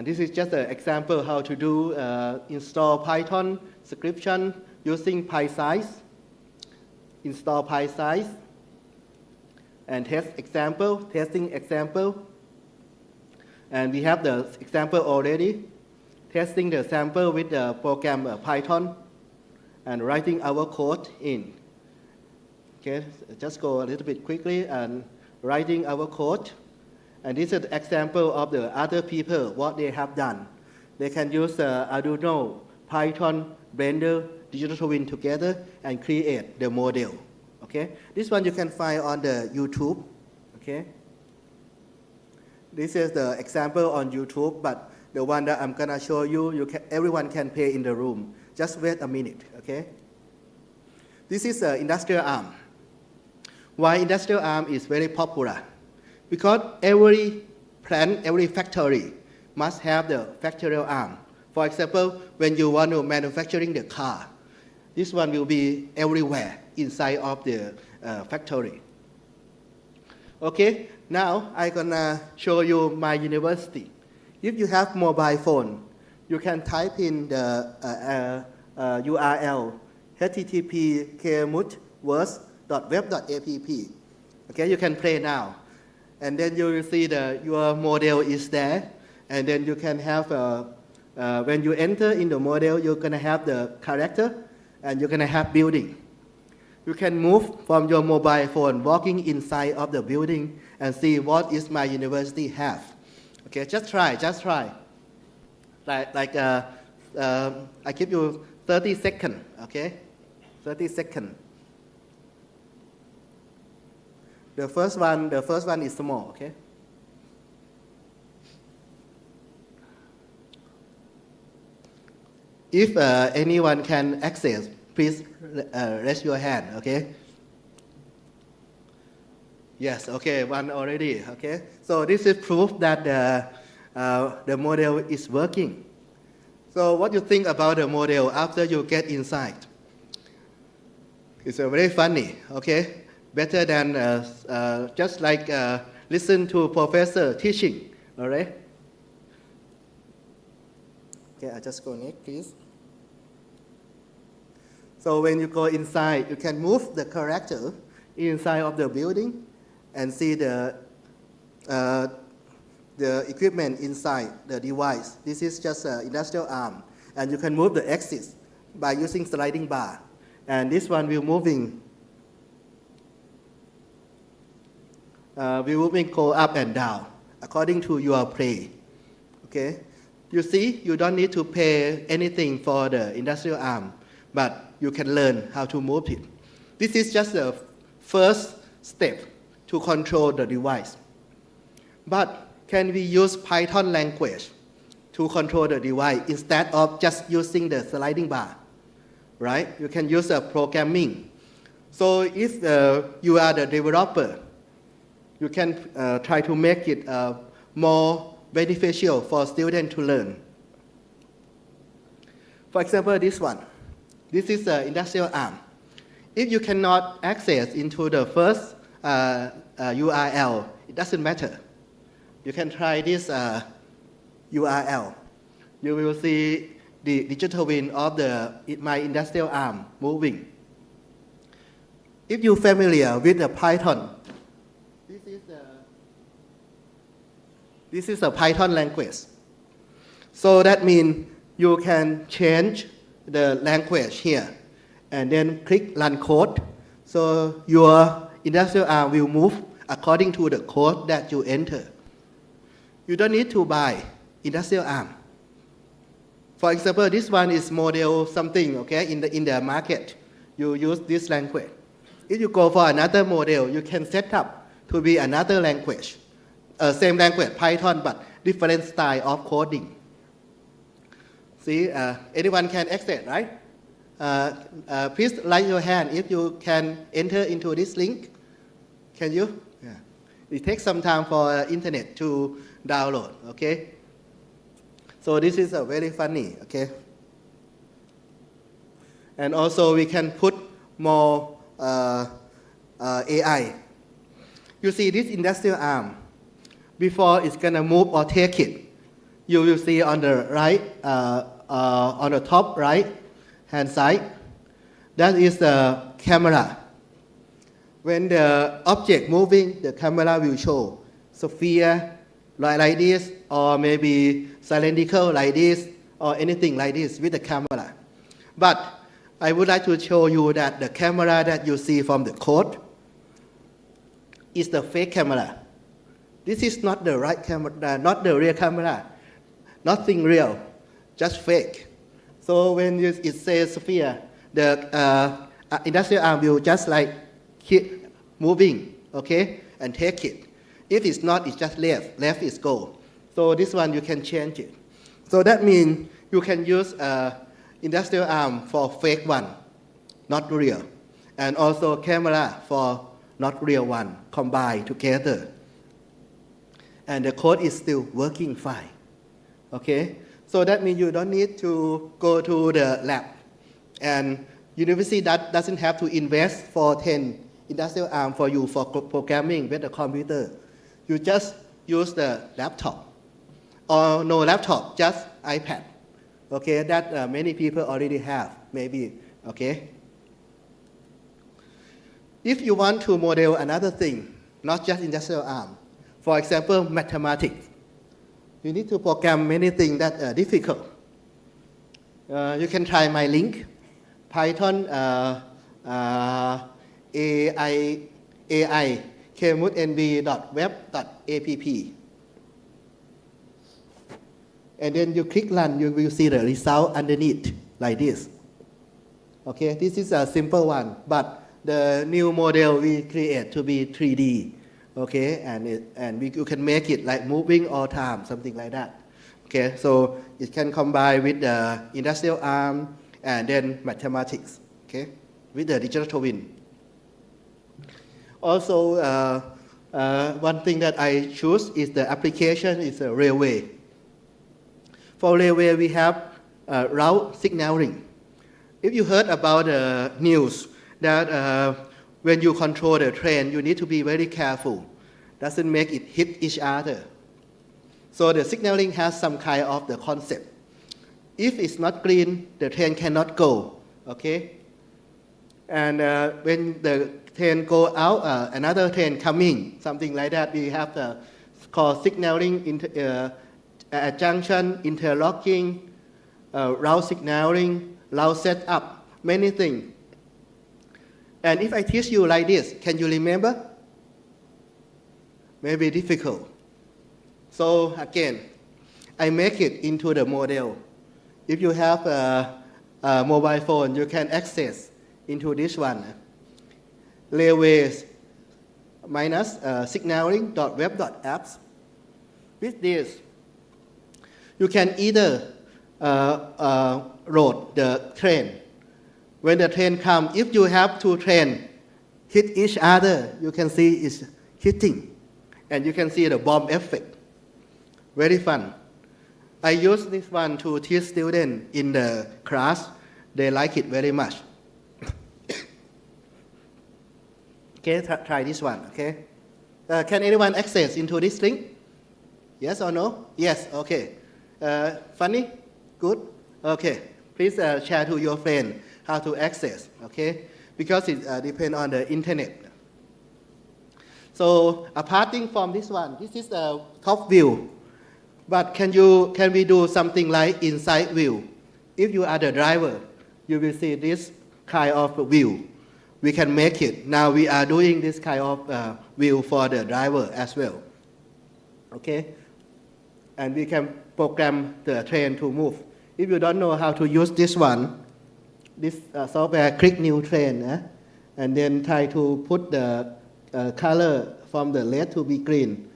K: This is just an example how to do install Python scription using PySize, install PySize, and testing example. And we have the example already, testing the sample with the program Python, and writing our code in. Okay, just go a little bit quickly and writing our code. And this is an example of the other people, what they have done. They can use Arduino, Python, Blender, digital twin together and create the model. Okay, this one you can find on the YouTube. Okay, this is the example on YouTube, but the one that I'm gonna show you, everyone can play in the room. Just wait a minute. Okay, this is an industrial arm. Why industrial arm is very popular? Because every plant, every factory must have the factorial arm. For example, when you want to manufacturing the car, this one will be everywhere inside of the factory. Okay, now I'm gonna show you my university. If you have mobile phone, you can type in the URL http://kmut-web.app. Okay, you can play now. And then you will see your model is there. And then you can have, when you enter in the model, you're gonna have the character and you're gonna have building. You can move from your mobile phone, walking inside of the building and see what is my university have. Okay, just try. I give you 30 seconds, okay? 30 seconds. The first one is small, okay? If anyone can access, please raise your hand, okay? Yes, okay, one already, okay? So this is proof that the model is working. So what do you think about the model after you get inside? It's very funny, okay? Better than just like listen to professor teaching, all right? Okay, I just go next, please. So when you go inside, you can move the character inside of the building and see the equipment inside the device. This is just an industrial arm. And you can move the axis by using sliding bar. And this one will moving go up and down according to your play. Okay? You see, you don't need to pay anything for the industrial arm, but you can learn how to move it. This is just the first step to control the device. But can we use Python language to control the device instead of just using the sliding bar? Right? You can use programming. So if you are the developer, you can try to make it more beneficial for students to learn. For example, this one. This is the industrial arm. If you cannot access into the first URL, it doesn't matter. You can try this URL. You will see the digital twin of my industrial arm moving. If you're familiar with the Python, this is a Python language. So that means you can change the language here and then click run code. So your industrial arm will move according to the code that you enter. You don't need to buy industrial arm. For example, this one is model something, okay, in the market. You use this language. If you go for another model, you can set up to be another language. Same language, Python, but different style of coding. See, anyone can access, right? Please raise your hand if you can enter into this link. Can you? Yeah. It takes some time for internet to download, okay? So this is very funny, okay? And also we can put more AI. You see this industrial arm, before it's gonna move or take it, you will see on the right, on the top right hand side, that is the camera. When the object moving, the camera will show sphere like this, or maybe cylindrical like this, or anything like this with the camera. But I would like to show you that the camera that you see from the code is the fake camera. This is not the right camera, not the real camera. Nothing real, just fake. So when it says sphere, the industrial arm will just like keep moving, okay, and take it. If it's not, it's just left is go. So this one you can change it. So that means you can use industrial arm for fake one, not real, and also camera for not real one, combined together. And the code is still working fine. Okay? So that means you don't need to go to the lab. And university that doesn't have to invest for 10 industrial arm for you for programming with the computer. You just use the laptop. Or no laptop, just iPad. Okay, that many people already have, maybe. Okay. If you want to model another thing, not just industrial arm, for example, mathematics, you need to program many things that are difficult. You can try my link, Python AI kmutnv.web.app. And then you click run, you will see the result underneath like this. Okay, this is a simple one, but the new model we create to be 3D. Okay, you can make it like moving all time, something like that. Okay, so it can combine with the industrial arm and then mathematics. Okay, with the digital twin. Also, one thing that I choose is the application is a railway. For railway, we have route signaling. If you heard about the news that when you control the train, you need to be very careful. Doesn't make it hit each other. So the signaling has some kind of the concept. If it's not green, the train cannot go. Okay. And when the train go out, another train coming, something like that. We have the called signaling, junction, interlocking, route signaling, route setup, many things. And if I teach you like this, can you remember? Maybe difficult. So again, I make it into the model. If you have a mobile phone, you can access into this one. Railways minus signaling.web.apps. With this, you can either load the train. When the train comes, if you have two trains hit each other, you can see it's hitting. And you can see the bomb effect. Very fun. I use this one to teach students in the class. They like it very much. Okay, try this one, okay? Can anyone access into this link? Yes or no? Yes, okay. Funny? Good? Okay. Please share to your friend how to access, okay? Because it depends on the internet. So, apart from this one, this is the top view. But can we do something like inside view? If you are the driver, you will see this kind of view. We can make it. Now we are doing this kind of view for the driver as well. Okay? And we can program the train to move. If you don't know how to use this one, this software, click new train, and then try to put the color from the red to be green,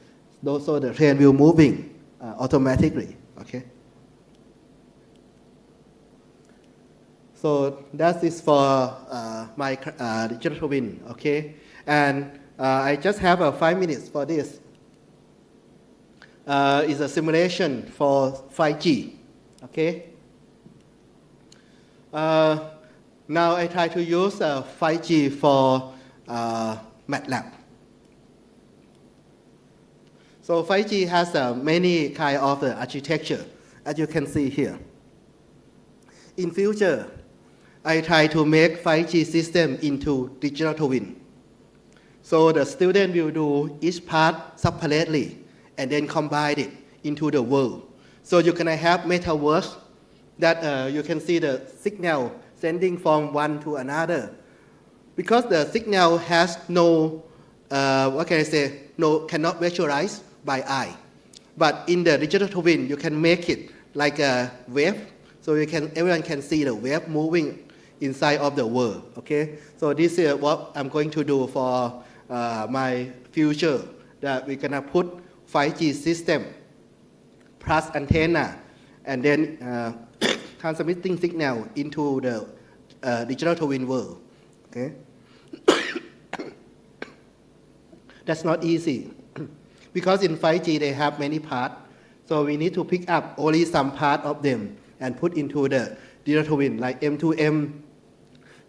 K: so the train will moving automatically. Okay. So that is for my digital twin. Okay, and I just have 5 minutes for this. It's a simulation for 5G. Okay. Now I try to use 5G for MATLAB. So 5G has many kind of architecture, as you can see here. In future, I try to make 5G system into digital twin. So the student will do each part separately and then combine it into the world. So you can have metaverse that you can see the signal sending from one to another. Because the signal has no, cannot visualize by eye. But in the digital twin, you can make it like a wave. So everyone can see the wave moving inside of the world. Okay. So this is what I'm going to do for my future. That we're gonna put 5G system plus antenna, and then transmitting signal into the digital twin world. Okay. That's not easy because in 5G they have many parts. So we need to pick up only some part of them and put into the digital twin, like M2M,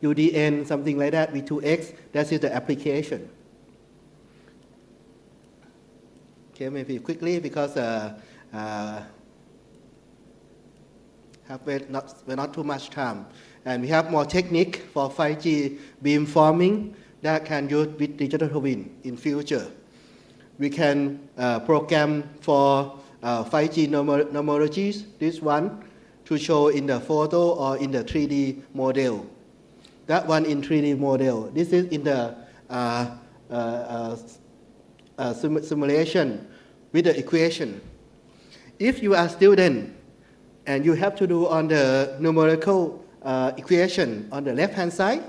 K: UDN, something like that, V2X, that is the application. Okay, maybe quickly because we're not too much time. And we have more technique for 5G beamforming that can use with digital twin in future. We can program for 5G nomologies, this one, to show in the photo or in the 3D model. That one in 3D model. This is in the simulation with the equation. If you are a student and you have to do on the numerical equation on the left-hand side,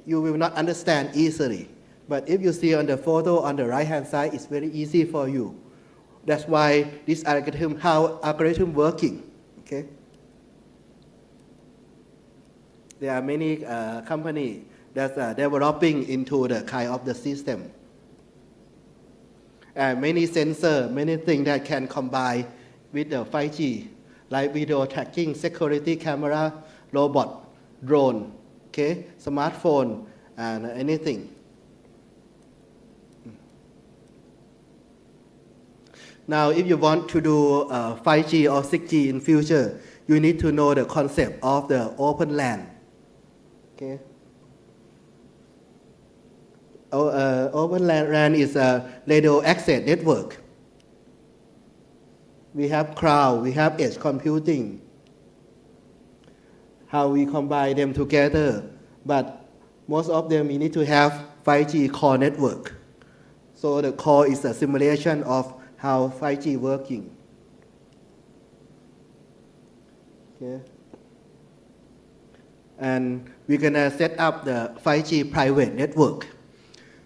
K: you will not understand easily. But if you see on the photo on the right-hand side, it's very easy for you. That's why this algorithm, how algorithm working, okay? There are many companies that are developing into the kind of the system. And many sensors, many things that can combine with the 5G, like video tracking, security camera, robot, drone, okay, smartphone, and anything. Now, if you want to do 5G or 6G in future, you need to know the concept of the open LAN. Okay. Open LAN is a radio access network. We have cloud, we have edge computing. How we combine them together, but most of them you need to have 5G core network. So the core is a simulation of how 5G working. Okay. And we're gonna set up the 5G private network.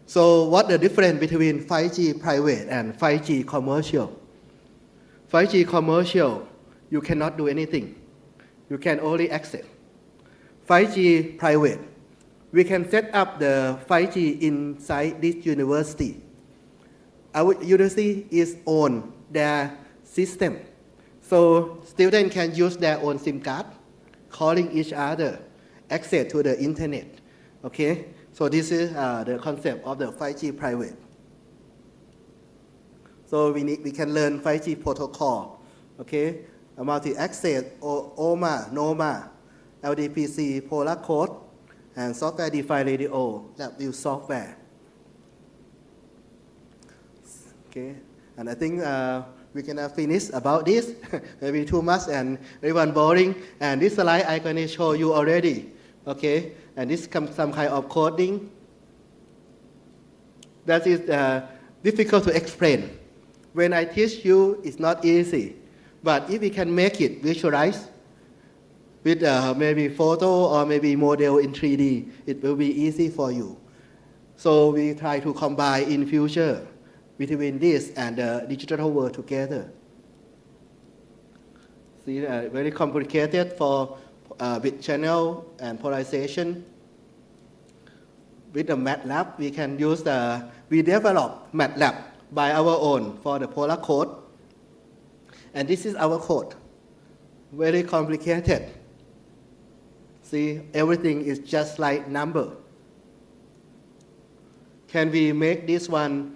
K: So what the difference between 5G private and 5G commercial? 5G commercial, you cannot do anything. You can only access. 5G private, we can set up the 5G inside this university. Our university is own their system. So students can use their own SIM card, calling each other, access to the internet. Okay? So this is the concept of the 5G private. So we can learn 5G protocol. Okay? Multi-access, OMA, NOMA, LDPC, polar code, and software-defined radio, that use software. Okay, and I think we can finish about this. Maybe too much and everyone boring. And this slide I'm going to show you already. Okay, and this comes some kind of coding. That is difficult to explain. When I teach you, it's not easy. But if we can make it visualize with maybe photo or maybe model in 3D, it will be easy for you. So we try to combine in future between this and the digital world together. See, very complicated for bit channel and polarization. With the MATLAB, we can use we develop MATLAB by our own for the polar code. And this is our code. Very complicated. See, everything is just like number. Can we make this one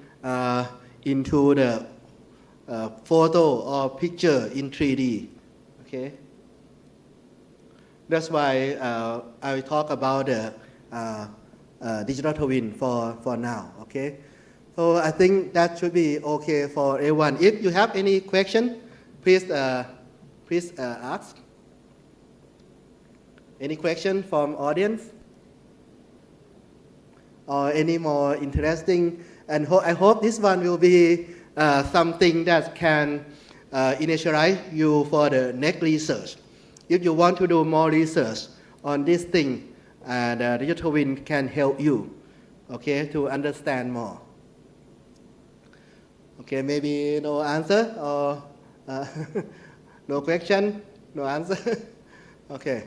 K: into the photo or picture in 3D? Okay. That's why I talk about the digital twin for now. Okay. So I think that should be okay for everyone. If you have any question, please ask. Any question from audience? Or any more interesting? And I hope this one will be something that can initialize you for the next research. If you want to do more research on this thing, the digital twin can help you, okay, to understand more. Okay, maybe no answer or no question, no answer. Okay.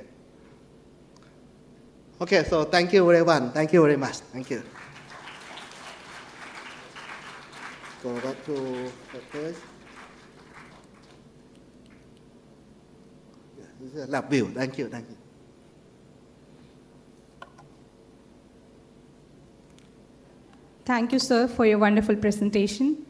K: Okay, so thank you everyone. Thank you very much. Thank you. Go back to the page. Yeah, this is a lab view. Thank you. Thank you.
C: Thank you, sir, for your wonderful presentation.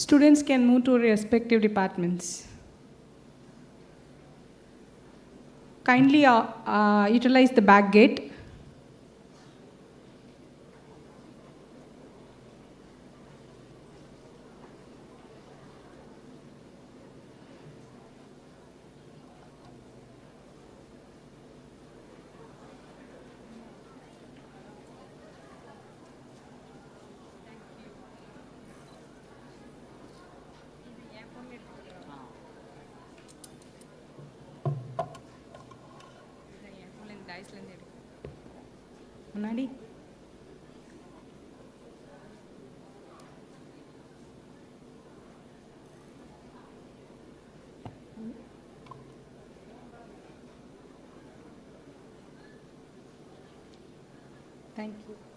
C: Students can move to respective departments. Kindly utilize the back gate. முன்னாடி Thank you.